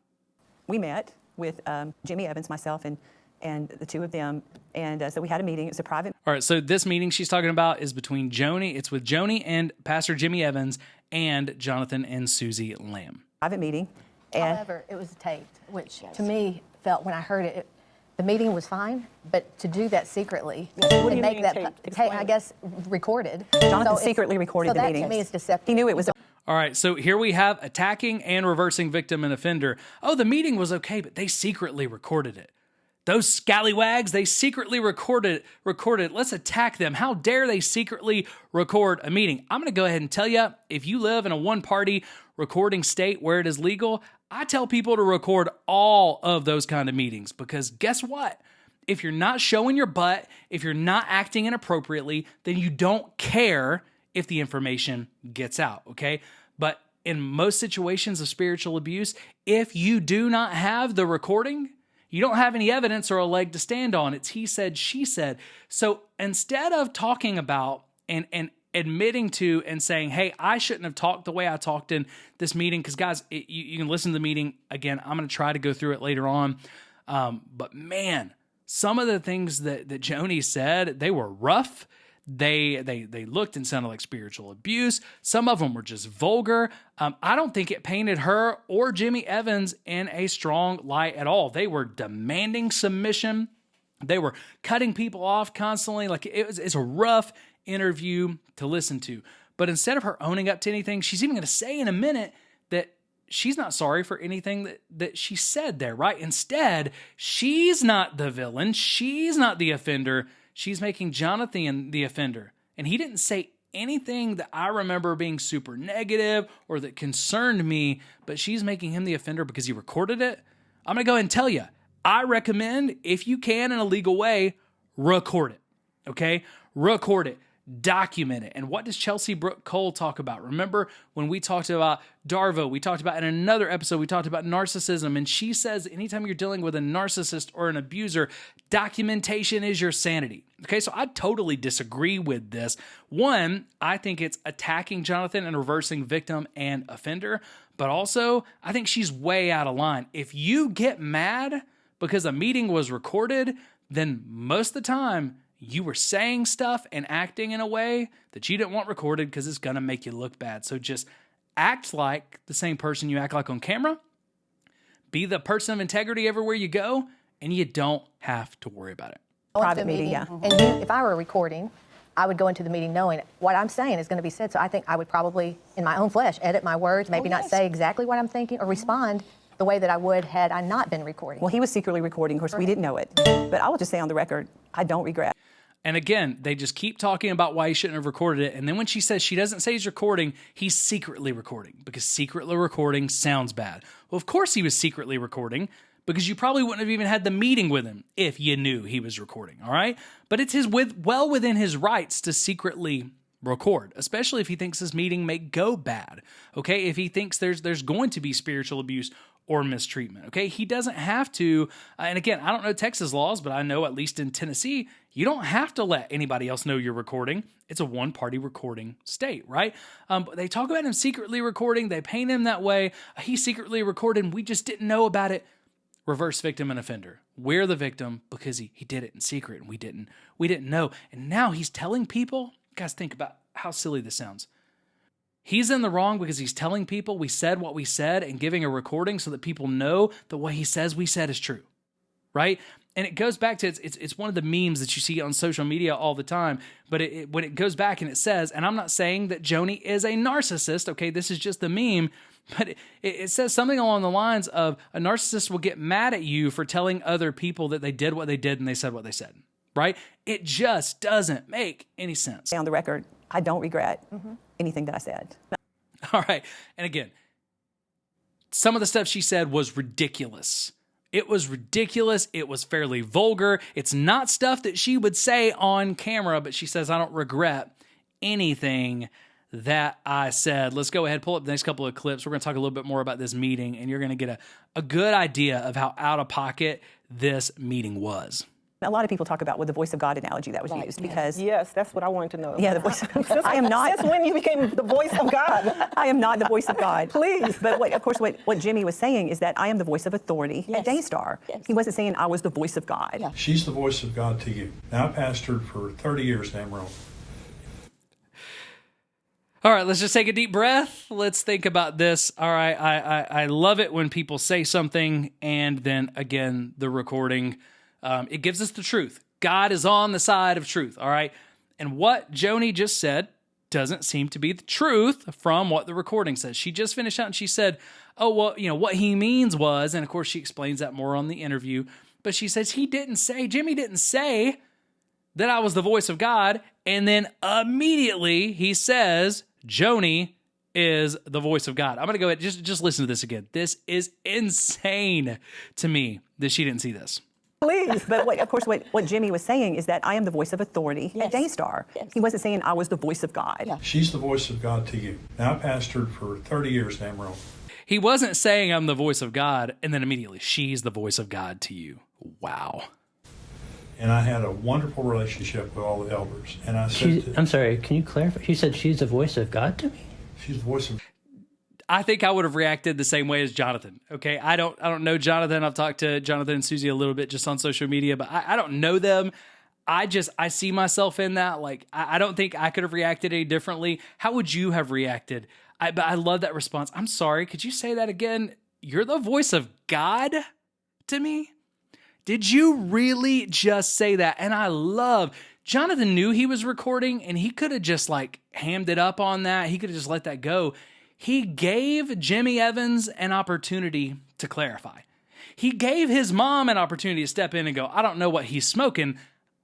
We met with Jimmy Evans, myself, and the two of them, and so we had a meeting. It was a private. All right, so this meeting she's talking about is between Joni. It's with Joni and Pastor Jimmy Evans and Jonathan and Susie Lamb. Private meeting. And However, it was taped, which to me felt, when I heard it, the meeting was fine, but to do that secretly, What do and you make mean that, taped? Explain I it. guess, recorded. Jonathan So secretly recorded so the that meeting. to me is deceptive. He knew it was. All right, so here we have attacking and reversing victim and offender. Oh, the meeting was okay, but they secretly recorded it. Those scallywags, they secretly recorded it. Let's attack them. How dare they secretly record a meeting? I'm going to go ahead and tell you, if you live in a one-party recording state where it is legal, I tell people to record all of those kind of meetings, because guess what? If you're not showing your butt, if you're not acting inappropriately, then you don't care if the information gets out, okay? But in most situations of spiritual abuse, if you do not have the recording, you don't have any evidence or a leg to stand on. It's he said, she said. So instead of talking about and admitting to and saying, hey, I shouldn't have talked the way I talked in this meeting, because guys, you can listen to the meeting again. I'm going to try to go through it later on. But man, some of the things that Joni said, they were rough. They looked and sounded like spiritual abuse. Some of them were just vulgar. I don't think it painted her or Jimmy Evans in a strong light at all. They were demanding submission. They were cutting people off constantly. Like it's a rough interview to listen to. But instead of her owning up to anything, she's even going to say in a minute that she's not sorry for anything that she said there, right? Instead, she's not the villain. She's not the offender. She's making Jonathan the offender. And he didn't say anything that I remember being super negative or that concerned me, but she's making him the offender because he recorded it. I'm going to go ahead and tell you, I recommend, if you can in a legal way, record it, okay? Record it. Document it. And what does Chelsea Brooke Cole talk about? Remember when we talked about Darvo, we talked about in another episode, we talked about narcissism. And she says, anytime you're dealing with a narcissist or an abuser, documentation is your sanity. Okay, so I totally disagree with this. One, I think it's attacking Jonathan and reversing victim and offender. But also, I think she's way out of line. If you get mad because a meeting was recorded, then most of the time, you were saying stuff and acting in a way that you didn't want recorded because it's going to make you look bad. So just act like the same person you act like on camera. Be the person of integrity everywhere you go, and you don't have to worry about it. Private meeting, yeah. And if I were recording, I would go into the meeting knowing what I'm saying is going to be said. So I think I would probably, in my own flesh, edit my words, maybe not say exactly what I'm thinking or respond the way that I would had I not been recording. Well, he was secretly recording. Of course, we didn't know it. But I will just say on the record, I don't regret. And again, they just keep talking about why he shouldn't have recorded it. And then when she says she doesn't say he's recording, he's secretly recording, because secretly recording sounds bad. Well, of course he was secretly recording, because you probably wouldn't have even had the meeting with him if you knew he was recording, all right? But it's well within his rights to secretly record, especially if he thinks this meeting may go bad, okay? If he thinks there's going to be spiritual abuse or mistreatment. Okay. He doesn't have to. And again, I don't know Texas laws, but I know at least in Tennessee, you don't have to let anybody else know you're recording. It's a one-party recording state, right? But they talk about him secretly recording. They paint him that way. He secretly recorded, and we just didn't know about it. Reverse victim and offender. We're the victim because he did it in secret, and we didn't know. And now he's telling people. Guys, think about how silly this sounds. He's in the wrong because he's telling people we said what we said and giving a recording so that people know that what he says we said is true, right? And it goes back to, it's one of the memes that you see on social media all the time, but when it goes back and it says, and I'm not saying that Joni is a narcissist, okay, this is just the meme, but it says something along the lines of a narcissist will get mad at you for telling other people that they did what they did and they said what they said, right? It just doesn't make any sense. On the record, I don't regret anything that I said. All right, and again, some of the stuff she said was ridiculous. It was ridiculous. It was fairly vulgar. It's not stuff that she would say on camera, but she says, I don't regret anything that I said. Let's go ahead, pull up the next couple of clips. We're going to talk a little bit more about this meeting, and you're going to get a good idea of how out of pocket this meeting was. A lot of people talk about the voice of God analogy that was used because... Yes, that's what I wanted to know. Yeah, the voice of God. I am not... Since when you became the voice of God? I am not the voice of God. Please. But what Jimmy was saying is that I am the voice of authority at Daystar. Yes. He wasn't saying I was the voice of God. Yeah. She's the voice of God to you. Now I pastored for 30 years in Amarillo. All right, let's just take a deep breath. Let's think about this. All right, I love it when people say something and then, again, the recording, it gives us the truth. God is on the side of truth, all right? And what Joni just said doesn't seem to be the truth from what the recording says. She just finished out and she said, oh, well, what he means was, and of course she explains that more on the interview, but she says Jimmy didn't say that I was the voice of God, and then immediately he says, Joni is the voice of God. I'm going to go ahead, just listen to this again. This is insane to me that she didn't see this. Please. But what Jimmy was saying is that I am the voice of authority at Daystar. Yes. He wasn't saying I was the voice of God. Yeah. She's the voice of God to you. Now I pastored for 30 years in Amarillo. He wasn't saying I'm the voice of God, and then immediately, she's the voice of God to you. Wow. And I had a wonderful relationship with all the elders. And I said, I'm sorry, can you clarify? She said she's the voice of God to me? she's the voice of I think I would have reacted the same way as Jonathan. Okay, I don't know Jonathan. I've talked to Jonathan and Susie a little bit just on social media, but I don't know them. I see myself in that. Like, I don't think I could have reacted any differently. How would you have reacted? But I love that response. I'm sorry. Could you say that again? You're the voice of God to me? Did you really just say that? And I love, Jonathan knew he was recording and he could have just like hammed it up on that. He could have just let that go. He gave Jimmy Evans an opportunity to clarify. He gave his mom an opportunity to step in and go, I don't know what he's smoking.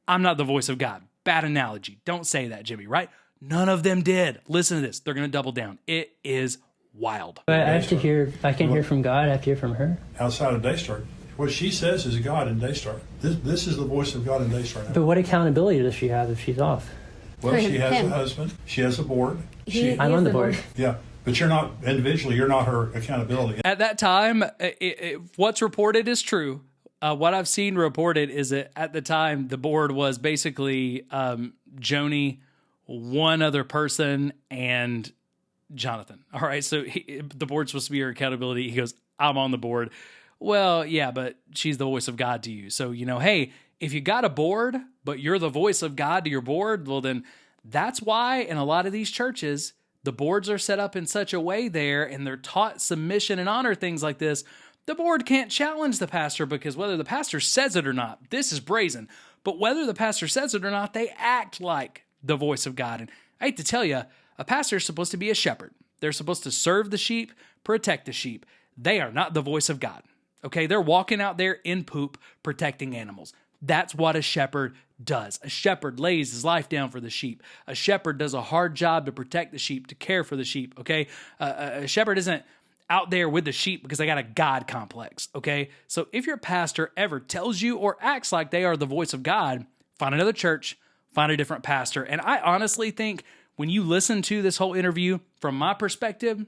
I'm not the voice of God. Bad analogy. Don't say that, Jimmy, right? None of them did. Listen to this. They're going to double down. It is wild. I have to hear, I can hear from God, I have to hear from her. outside of Daystar. What she says is God in Daystar. This is the voice of God in Daystar now. But what accountability does she have if she's off? Well, she has a husband. She has a board. I'm on the board. Yeah, but you're not individually. You're not her accountability. At that time, what's reported is true. What I've seen reported is that at the time, the board was basically Joni, one other person, and Jonathan. All right, so the board's supposed to be her accountability. He goes, I'm on the board. Well, yeah, but she's the voice of God to you. So, hey, if you got a board, but you're the voice of God to your board, well, then that's why in a lot of these churches, the boards are set up in such a way there, and they're taught submission and honor, things like this. The board can't challenge the pastor because whether the pastor says it or not, this is brazen, but whether the pastor says it or not, they act like the voice of God. And I hate to tell you, a pastor is supposed to be a shepherd. They're supposed to serve the sheep, protect the sheep. They are not the voice of God. Okay, they're walking out there in poop, protecting animals. That's what a shepherd does. A shepherd lays his life down for the sheep. A shepherd does a hard job to protect the sheep, to care for the sheep, okay? A shepherd isn't out there with the sheep because they got a God complex, okay? So if your pastor ever tells you or acts like they are the voice of God, find another church, find a different pastor. And I honestly think when you listen to this whole interview, from my perspective,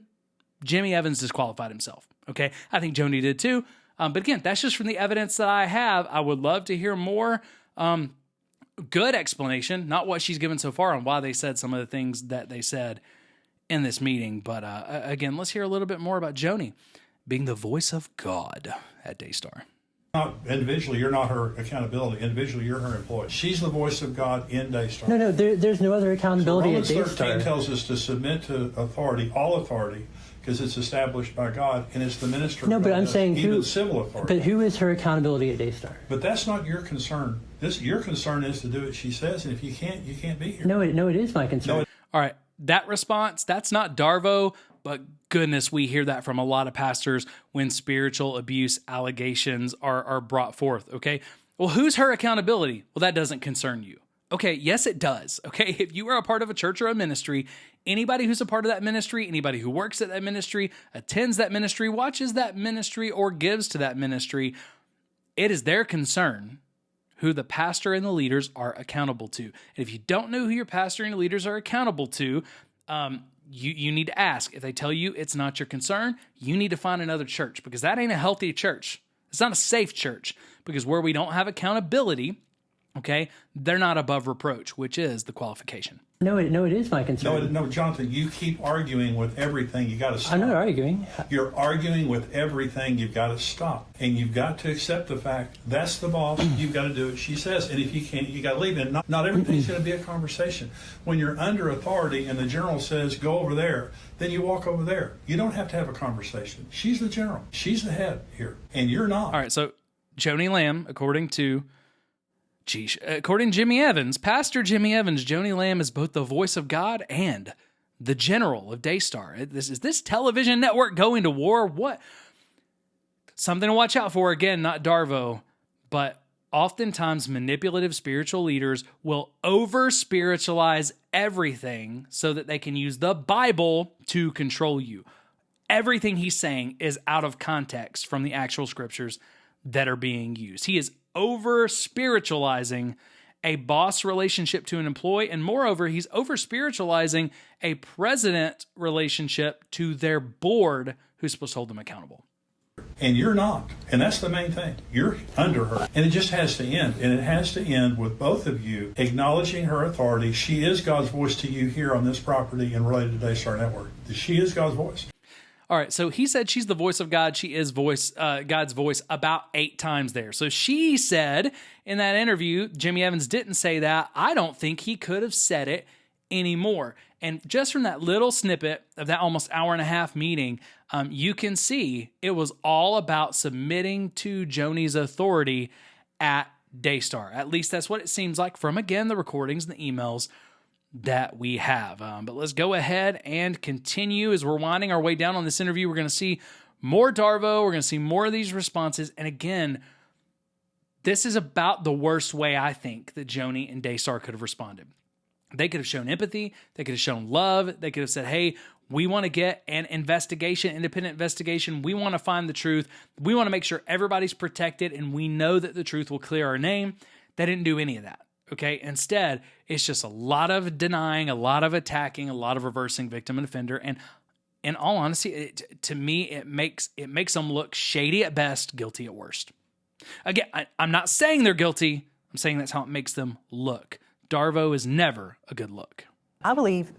Jimmy Evans disqualified himself. Okay, I think Joni did too. But again, that's just from the evidence that I have. I would love to hear more good explanation, not what she's given so far on why they said some of the things that they said in this meeting. But again, let's hear a little bit more about Joni being the voice of God at Daystar. Not individually, you're not her accountability. Individually, you're her employee. She's the voice of God in Daystar. No, there's no other accountability Romans at 13 Daystar. tells us to submit to authority, all authority, because it's established by God, and it's the minister. No, of but God, I'm saying even civil authority. But who is her accountability at Daystar? But that's not your concern. Your concern is to do what she says, and if you can't be here. No, it is my concern. All right, that response, that's not Darvo, but goodness, we hear that from a lot of pastors when spiritual abuse allegations are brought forth, okay? Well, who's her accountability? Well, that doesn't concern you. Okay, yes, it does, okay? If you are a part of a church or a ministry, anybody who's a part of that ministry, anybody who works at that ministry, attends that ministry, watches that ministry, or gives to that ministry, it is their concern who the pastor and the leaders are accountable to. And if you don't know who your pastor and leaders are accountable to, you need to ask. If they tell you it's not your concern, you need to find another church, because that ain't a healthy church. It's not a safe church, because where we don't have accountability, okay, they're not above reproach, which is the qualification. No, it is my concern. No, Jonathan, you keep arguing with everything. You got to stop. I'm not arguing. You're arguing with everything. You've got to stop. And you've got to accept the fact that's the boss. You've got to do what she says. And if you can't, you got to leave. And not everything's going to be a conversation. When you're under authority and the general says, go over there, then you walk over there. You don't have to have a conversation. She's the general. She's the head here. And you're not. All right, so Joni Lamb, according to Jimmy Evans, Pastor Jimmy Evans, Joni Lamb is both the voice of God and the general of Daystar. Is this television network going to war? What? Something to watch out for. Again, not Darvo, but oftentimes manipulative spiritual leaders will over-spiritualize everything so that they can use the Bible to control you. Everything he's saying is out of context from the actual scriptures that are being used. He is over-spiritualizing a boss relationship to an employee, and moreover, he's over-spiritualizing a president relationship to their board who's supposed to hold them accountable. And you're not. And that's the main thing. You're under her. And it just has to end. And it has to end with both of you acknowledging her authority. She is God's voice to you here on this property and related to Daystar Network. She is God's voice. All right, so he said she's the voice of God. She is God's voice about 8 times there. So she said in that interview, Jimmy Evans didn't say that. I don't think he could have said it anymore. And just from that little snippet of that almost hour and a half meeting, you can see it was all about submitting to Joni's authority at Daystar. At least that's what it seems like from, again, the recordings and the emails that we have. But let's go ahead and continue as we're winding our way down on this interview. We're going to see more Darvo. We're going to see more of these responses. And again, this is about the worst way I think that Joni and Daystar could have responded. They could have shown empathy. They could have shown love. They could have said, hey, we want to get an investigation, independent investigation. We want to find the truth. We want to make sure everybody's protected, and we know that the truth will clear our name. They didn't do any of that. Okay. Instead, it's just a lot of denying, a lot of attacking, a lot of reversing victim and offender. And in all honesty, to me, it makes them look shady at best, guilty at worst. Again, I'm not saying they're guilty. I'm saying that's how it makes them look. Darvo is never a good look. I believe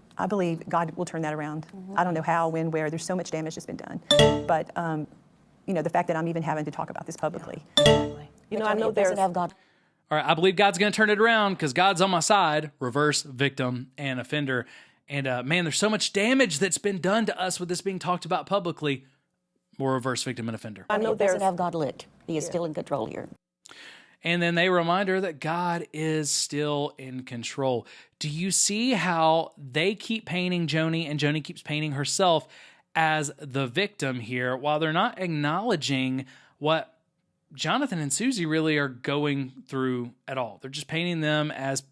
God will turn that around. I don't know how, when, where. There's so much damage that's been done. But, the fact that I'm even having to talk about this publicly. You know, I know there's... have God. All right, I believe God's going to turn it around because God's on my side, reverse victim and offender. And man, there's so much damage that's been done to us with this being talked about publicly. More reverse victim and offender. I know It doesn't there's... have God licked. He is still in control here. And then they remind her that God is still in control. Do you see how they keep painting Joni and Joni keeps painting herself as the victim here while they're not acknowledging what Jonathan and Susie really are going through at all? They're just painting them as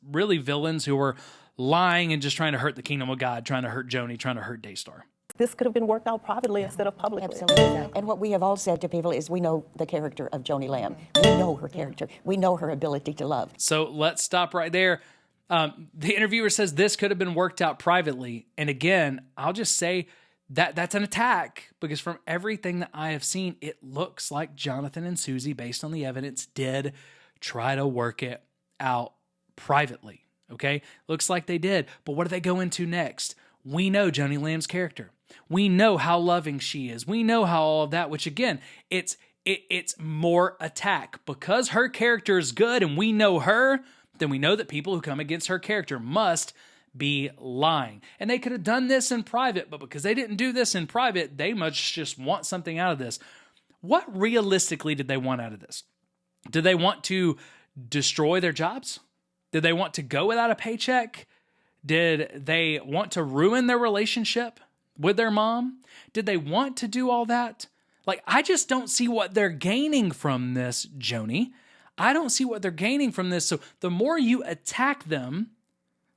really villains who are lying and just trying to hurt the kingdom of God, trying to hurt Joni, trying to hurt Daystar. This could have been worked out privately instead of publicly. Absolutely. And what we have all said to people is we know the character of Joni Lamb. We know her character. We know her ability to love. So let's stop right there. The interviewer says this could have been worked out privately. And again, I'll just say that's an attack, because from everything that I have seen, it looks like Jonathan and Susie, based on the evidence, did try to work it out privately. Okay? Looks like they did. But what do they go into next? We know Joni Lamb's character. We know how loving she is. We know how all of that, which again, it's more attack. Because her character is good and we know her, then we know that people who come against her character must be lying. And they could have done this in private, but because they didn't do this in private, they must just want something out of this. What realistically did they want out of this? Did they want to destroy their jobs? Did they want to go without a paycheck? Did they want to ruin their relationship with their mom? Did they want to do all that? Like, I just don't see what they're gaining from this, Joni. I don't see what they're gaining from this. So the more you attack them,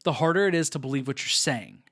the harder it is to believe what you're saying.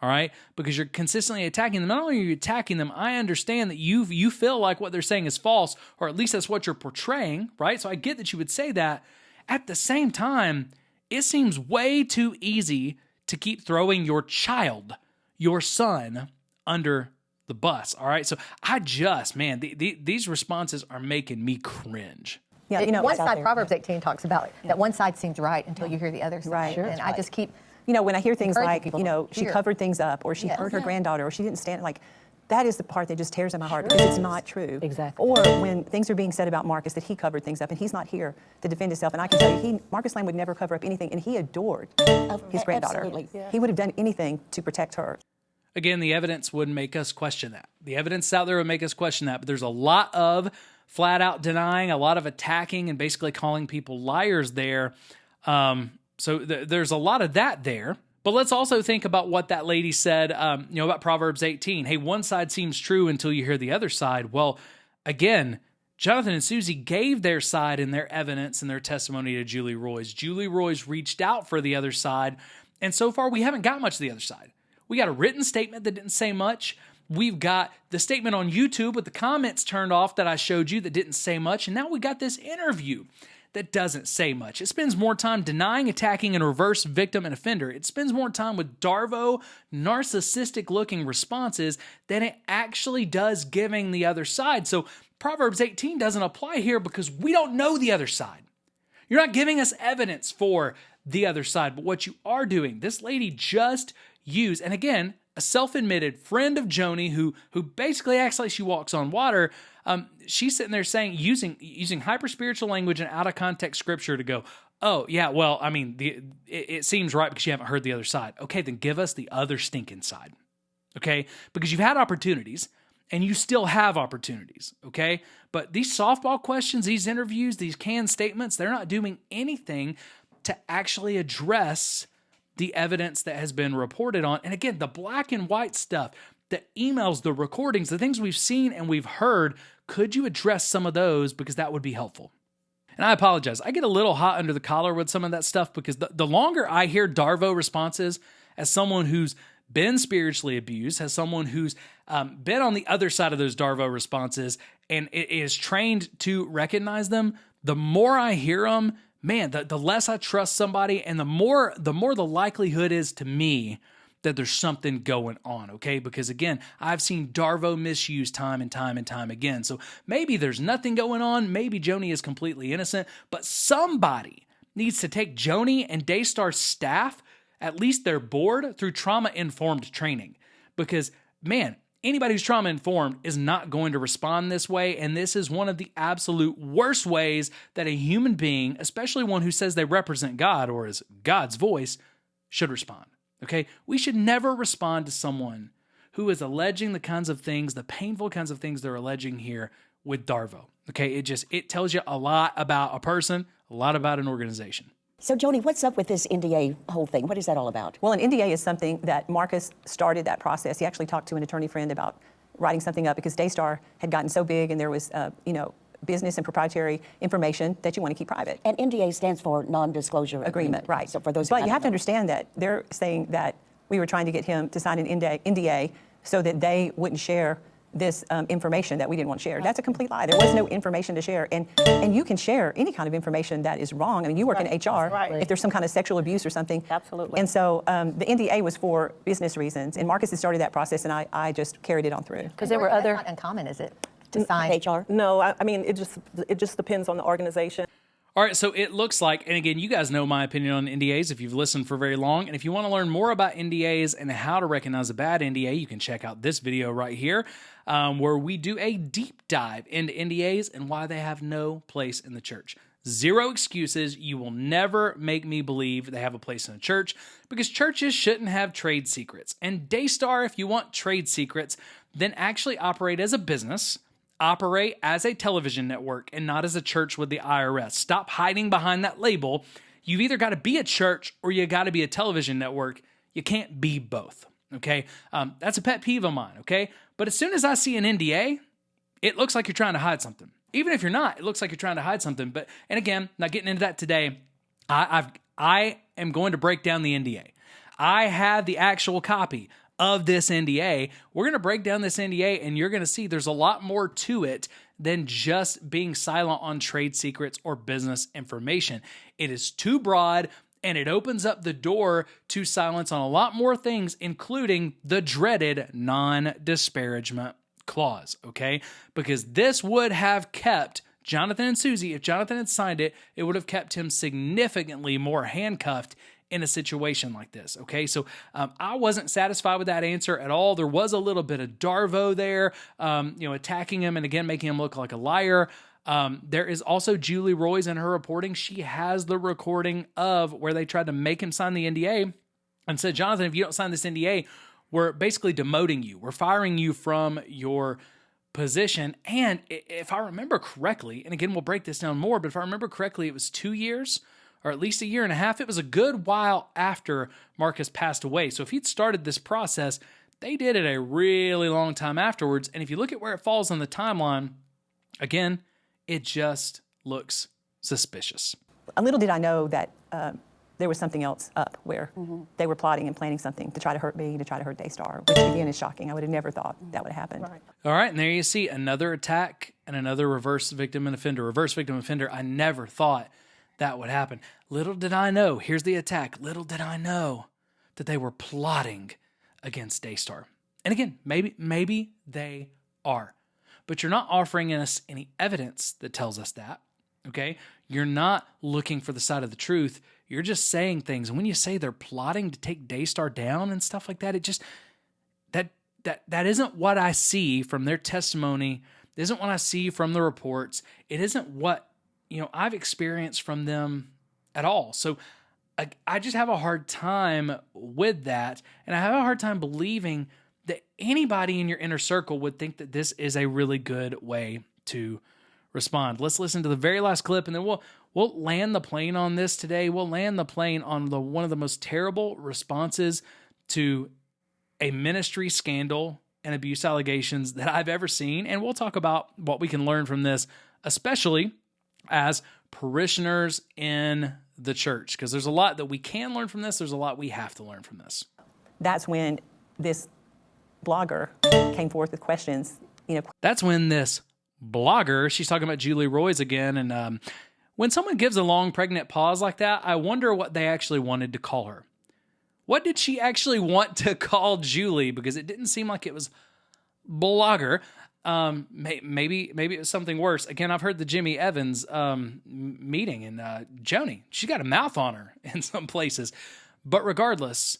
All right? Because you're consistently attacking them. Not only are you attacking them, I understand that you feel like what they're saying is false, or at least that's what you're portraying, right? So I get that you would say that. At the same time, it seems way too easy to keep throwing your child, your son, under the bus, all right? So I just, man, these responses are making me cringe. Yeah, you know, one it's out side, there. Proverbs 18 talks about that one side seems right until you hear the other side. Right. Sure, and I just keep, You know, when I hear things encouraging like, people you know, to she hear. covered things up, or she Yes. hurt her granddaughter, or she didn't stand, like, that is the part that just tears in my heart, because it's not true. Exactly. Or when things are being said about Marcus, that he covered things up, and he's not here to defend himself. And I can tell you, Marcus Lamb would never cover up anything, and he adored his granddaughter. Absolutely. He would have done anything to protect her. Again, the evidence would make us question that. The evidence out there would make us question that, but there's a lot of flat out denying, a lot of attacking, and basically calling people liars there. So there's a lot of that there. But let's also think about what that lady said, about Proverbs 18. Hey, one side seems true until you hear the other side. Well, again, Jonathan and Susie gave their side and their evidence and their testimony to Julie Roys. Julie Roys reached out for the other side, and so far we haven't got much of the other side. We got a written statement that didn't say much. We've got the statement on YouTube with the comments turned off that I showed you that didn't say much, and now we got this interview that doesn't say much. It spends more time denying, attacking, and reverse victim and offender. It spends more time with Darvo, narcissistic-looking responses than it actually does giving the other side. So Proverbs 18 doesn't apply here because we don't know the other side. You're not giving us evidence for the other side, but what you are doing, this lady just used, and again, a self-admitted friend of Joni who basically acts like she walks on water. She's sitting there saying, using hyper-spiritual language and out-of-context scripture to go, oh, yeah, well, I mean, it seems right because you haven't heard the other side. Okay, then give us the other stinking side, okay? Because you've had opportunities, and you still have opportunities, okay? But these softball questions, these interviews, these canned statements, they're not doing anything to actually address the evidence that has been reported on. And again, the black and white stuff, the emails, the recordings, the things we've seen and we've heard, could you address some of those? Because that would be helpful. And I apologize. I get a little hot under the collar with some of that stuff because the longer I hear Darvo responses as someone who's been spiritually abused, as someone who's been on the other side of those Darvo responses and is trained to recognize them, the more I hear them, man, the less I trust somebody and the more the likelihood is to me that there's something going on, okay? Because again, I've seen Darvo misused time and time and time again. So maybe there's nothing going on. Maybe Joni is completely innocent, but somebody needs to take Joni and Daystar staff, at least their board, through trauma-informed training. Because, man, anybody who's trauma-informed is not going to respond this way, and this is one of the absolute worst ways that a human being, especially one who says they represent God or is God's voice, should respond, okay? We should never respond to someone who is alleging the kinds of things, the painful kinds of things they're alleging here with Darvo, okay? It tells you a lot about a person, a lot about an organization. So, Joni, what's up with this NDA whole thing? What is that all about? Well, an NDA is something that Marcus started that process. He actually talked to an attorney friend about writing something up because Daystar had gotten so big and there was, business and proprietary information that you want to keep private. And NDA stands for non-disclosure agreement, right? So for those, but you have to understand that they're saying that we were trying to get him to sign an NDA so that they wouldn't share this information that we didn't want shared. That's a complete lie. There was no information to share. And you can share any kind of information that is wrong. I mean, you work in HR. Right. If there's some kind of sexual abuse or something. Absolutely. And so the NDA was for business reasons. And Marcus had started that process, and I just carried it on through. Because there were other. That's not uncommon, is it? To sign. HR. No, I mean, it just depends on the organization. All right, so it looks like, and again, you guys know my opinion on NDAs if you've listened for very long, and if you want to learn more about NDAs and how to recognize a bad NDA, you can check out this video right here, where we do a deep dive into NDAs and why they have no place in the church. Zero excuses. You will never make me believe they have a place in the church, because churches shouldn't have trade secrets. And Daystar, if you want trade secrets, then actually operate as a business, operate as a television network, and not as a church with the IRS. Stop hiding behind that label. You've either got to be a church or you got to be a television network. You can't be both, okay? That's a pet peeve of mine, okay? But as soon as I see an NDA, it looks like you're trying to hide something. Even if you're not, it looks like you're trying to hide something. But, and again, not getting into that today, I am going to break down the NDA. I have the actual copy of this NDA. We're going to break down this NDA, and you're going to see there's a lot more to it than just being silent on trade secrets or business information. It is too broad, and it opens up the door to silence on a lot more things, including the dreaded non-disparagement clause, okay? Because this would have kept Jonathan and Susie, if Jonathan had signed it, it would have kept him significantly more handcuffed in a situation like this, okay? So I wasn't satisfied with that answer at all. There was a little bit of Darvo there, attacking him and again, making him look like a liar. There is also Julie Roy's in her reporting. She has the recording of where they tried to make him sign the NDA and said, Jonathan, if you don't sign this NDA, we're basically demoting you. We're firing you from your position. And if I remember correctly, and again, we'll break this down more, but if I remember correctly, it was 2 years or at least a year and a half. It was a good while after Marcus passed away. So if he'd started this process, they did it a really long time afterwards. And if you look at where it falls on the timeline, again, it just looks suspicious. A little did I know that there was something else up where they were plotting and planning something to try to hurt me, to try to hurt Daystar, which again is shocking. I would have never thought that would happen. Right. All right, and there you see another attack and another reverse victim and offender. Reverse victim offender, I never thought that would happen. Little did I know, here's the attack, little did I know that they were plotting against Daystar. And again, maybe they are. But you're not offering us any evidence that tells us that, okay? You're not looking for the side of the truth. You're just saying things. And when you say they're plotting to take Daystar down and stuff like that, it just, that isn't what I see from their testimony. It isn't what I see from the reports. It isn't what, I've experienced from them at all. So I just have a hard time with that. And I have a hard time believing that anybody in your inner circle would think that this is a really good way to respond. Let's listen to the very last clip, and then we'll land the plane on this today. We'll land the plane on one of the most terrible responses to a ministry scandal and abuse allegations that I've ever seen. And we'll talk about what we can learn from this, especially as parishioners in the church, because there's a lot that we can learn from this. There's a lot we have to learn from this. That's when this blogger came forth with questions. That's when this blogger, she's talking about Julie Roy's again, and when someone gives a long pregnant pause like that, I wonder what they actually wanted to call her. What did she actually want to call Julie? Because it didn't seem like it was blogger. Maybe it was something worse. Again, I've heard the Jimmy Evans meeting, and Joni, she's got a mouth on her in some places. But regardless,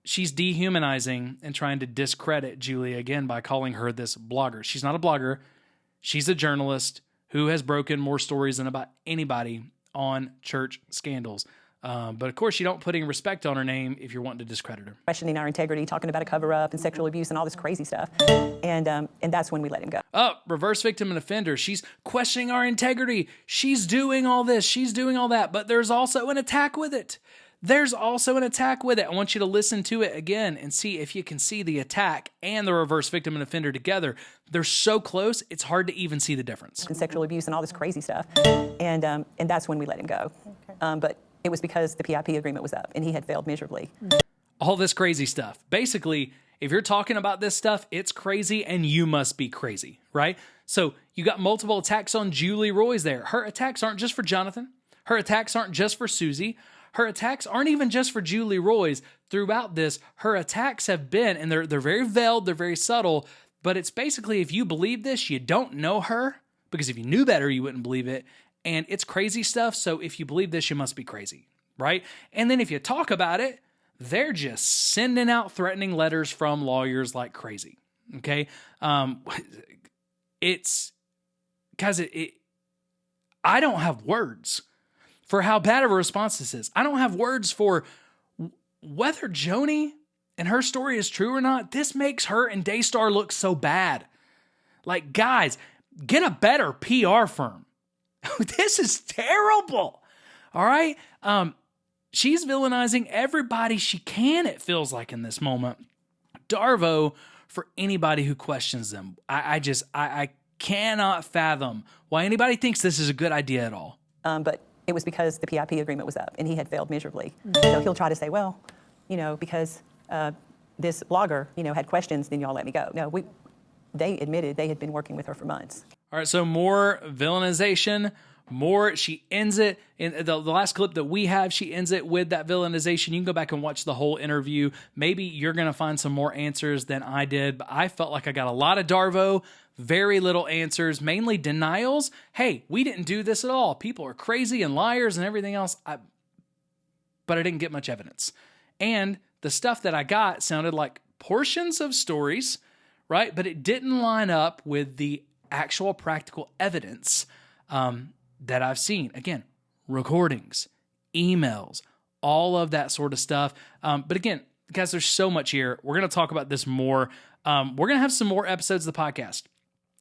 she's dehumanizing and trying to discredit Julie again by calling her this blogger. She's not a blogger. She's a journalist who has broken more stories than about anybody on church scandals. But of course, you don't put any respect on her name if you're wanting to discredit her. Questioning our integrity, talking about a cover-up and sexual abuse and all this crazy stuff. And that's when we let him go. Oh, reverse victim and offender. She's questioning our integrity. She's doing all this. She's doing all that. But there's also an attack with it. There's also an attack with it. I want you to listen to it again and see if you can see the attack and the reverse victim and offender together. They're so close, it's hard to even see the difference. And sexual abuse and all this crazy stuff. And that's when we let him go. Okay. But it was because the PIP agreement was up and he had failed miserably. All this crazy stuff. Basically, If you're talking about this stuff, it's crazy and you must be crazy, right? So you got multiple attacks on Julie Roy's there. Her attacks aren't just for Jonathan. Her attacks aren't just for Susie. Her attacks aren't even just for Julie Roy's. Throughout this, her attacks have been, and they're very veiled, they're very subtle, but it's basically, if you believe this, you don't know her, because if you knew better, you wouldn't believe it. And it's crazy stuff, so if you believe this, you must be crazy, right? And then if you talk about it, they're just sending out threatening letters from lawyers like crazy, okay? I don't have words for how bad of a response this is. I don't have words for whether Joni and her story is true or not. This makes her and Daystar look so bad. Like, guys, get a better PR firm. This is terrible. All right. She's villainizing everybody she can, it feels like, in this moment. Darvo, for anybody who questions them, I cannot fathom why anybody thinks this is a good idea at all. But it was because the PIP agreement was up and he had failed miserably. So he'll try to say, well, because this blogger, had questions, then y'all let me go. No, they admitted they had been working with her for months. All right, so more villainization, she ends it, in the last clip that we have, she ends it with that villainization. You can go back and watch the whole interview. Maybe you're going to find some more answers than I did, but I felt like I got a lot of Darvo, very little answers, mainly denials. Hey, we didn't do this at all. People are crazy and liars and everything else. But I didn't get much evidence. And the stuff that I got sounded like portions of stories, right? But it didn't line up with the actual practical evidence that I've seen. Again, recordings, emails, all of that sort of stuff. But again, guys, there's so much here. We're going to talk about this more. We're going to have some more episodes of the podcast.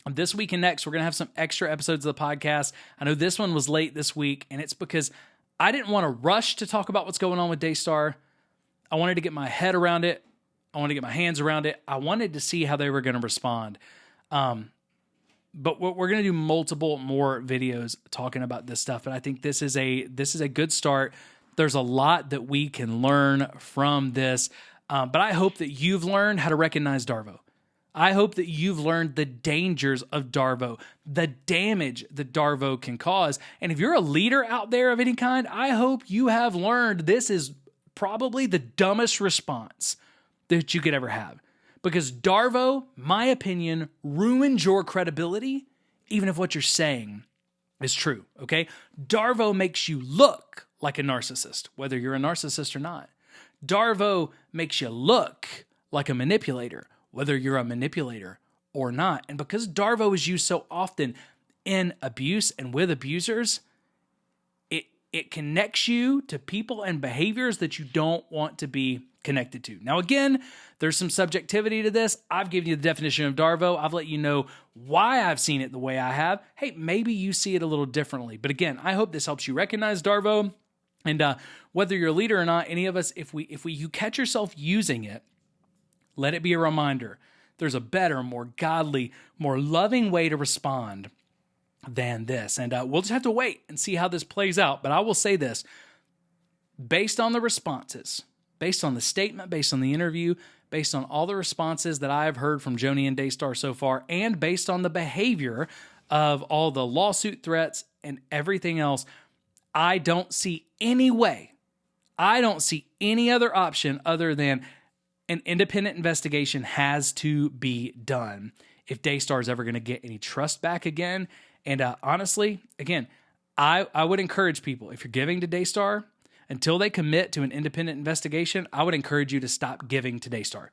This week and next, we're going to have some extra episodes of the podcast. I know this one was late this week, and it's because I didn't want to rush to talk about what's going on with Daystar. I wanted to get my head around it. I wanted to get my hands around it. I wanted to see how they were going to respond. But we're going to do multiple more videos talking about this stuff. And I think this is a good start. There's a lot that we can learn from this. But I hope that you've learned how to recognize Darvo. I hope that you've learned the dangers of Darvo, the damage that Darvo can cause. And if you're a leader out there of any kind, I hope you have learned this is probably the dumbest response that you could ever have. Because Darvo, my opinion, ruins your credibility, even if what you're saying is true, okay? Darvo makes you look like a narcissist, whether you're a narcissist or not. Darvo makes you look like a manipulator, whether you're a manipulator or not. And because Darvo is used so often in abuse and with abusers, it connects you to people and behaviors that you don't want to be connected to. Now, again, there's some subjectivity to this. I've given you the definition of Darvo. I've let you know why I've seen it the way I have. Hey, maybe you see it a little differently. But again, I hope this helps you recognize Darvo. And whether you're a leader or not, any of us, if you catch yourself using it, let it be a reminder. There's a better, more godly, more loving way to respond than this. And we'll just have to wait and see how this plays out. But I will say this, based on the responses, based on the statement, based on the interview, based on all the responses that I've heard from Joni and Daystar so far, and based on the behavior of all the lawsuit threats and everything else, I don't see any way. I don't see any other option other than an independent investigation has to be done if Daystar is ever going to get any trust back again. And honestly, again, I would encourage people, if you're giving to Daystar, until they commit to an independent investigation, I would encourage you to stop giving to Daystar.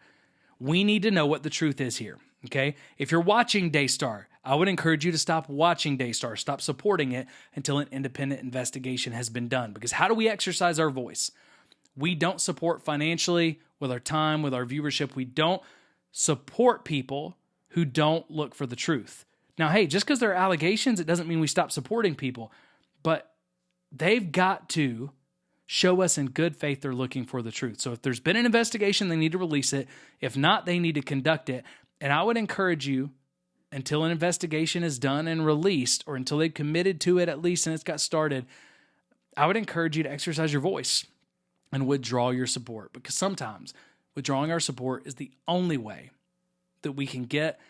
We need to know what the truth is here, okay? If you're watching Daystar, I would encourage you to stop watching Daystar, stop supporting it until an independent investigation has been done. Because how do we exercise our voice? We don't support financially, with our time, with our viewership. We don't support people who don't look for the truth. Now, hey, just because there are allegations, it doesn't mean we stop supporting people. But they've got to show us in good faith they're looking for the truth. So if there's been an investigation, they need to release it. If not, they need to conduct it. And I would encourage you, until an investigation is done and released, or until they've committed to it at least and it's got started, I would encourage you to exercise your voice and withdraw your support. Because sometimes withdrawing our support is the only way that we can get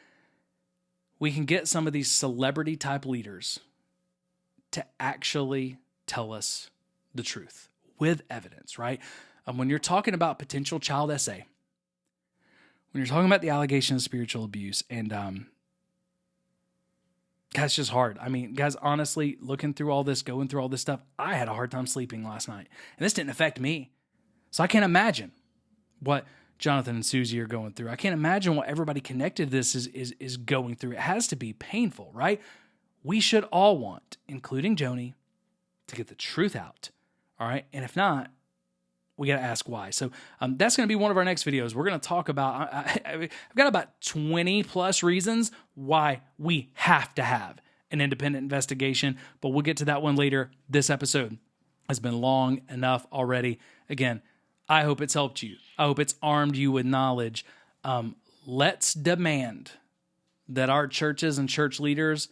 some of these celebrity type leaders to actually tell us the truth with evidence, right? When you're talking about potential child SA, when you're talking about the allegation of spiritual abuse, and guys, it's just hard. I mean, guys, honestly, looking through all this, going through all this stuff, I had a hard time sleeping last night, and this didn't affect me. So I can't imagine what Jonathan and Susie are going through. I can't imagine what everybody connected to this is going through. It has to be painful, right? We should all want, including Joni, to get the truth out, all right? And if not, we got to ask why. So that's going to be one of our next videos. We're going to talk about, I've got about 20 plus reasons why we have to have an independent investigation, but we'll get to that one later. This episode has been long enough already. Again, I hope it's helped you. I hope it's armed you with knowledge. Let's demand that our churches and church leaders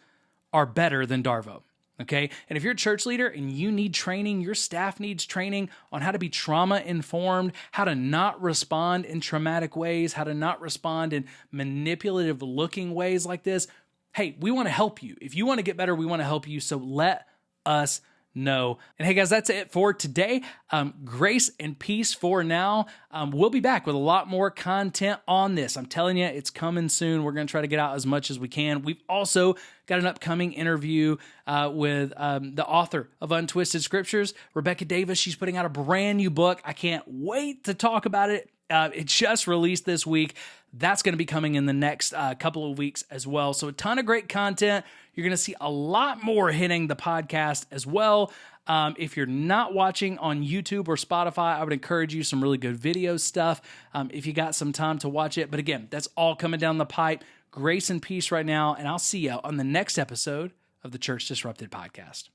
are better than Darvo. Okay. And if you're a church leader and you need training, your staff needs training on how to be trauma informed, how to not respond in traumatic ways, how to not respond in manipulative looking ways like this. Hey, we want to help you. If you want to get better, we want to help you. So let us know. And hey guys, that's it for today. Grace and peace for now. We'll be back with a lot more content on this. I'm telling you, it's coming soon. We're going to try to get out as much as we can. We've also got an upcoming interview with the author of Untwisted Scriptures, Rebecca Davis. She's putting out a brand new book. I can't wait to talk about it. It just released this week. That's going to be coming in the next couple of weeks as well. So a ton of great content. You're going to see a lot more hitting the podcast as well. If you're not watching on YouTube or Spotify, I would encourage you some really good video stuff if you got some time to watch it. But again, that's all coming down the pipe. Grace and peace right now. And I'll see you on the next episode of the Church Disrupted podcast.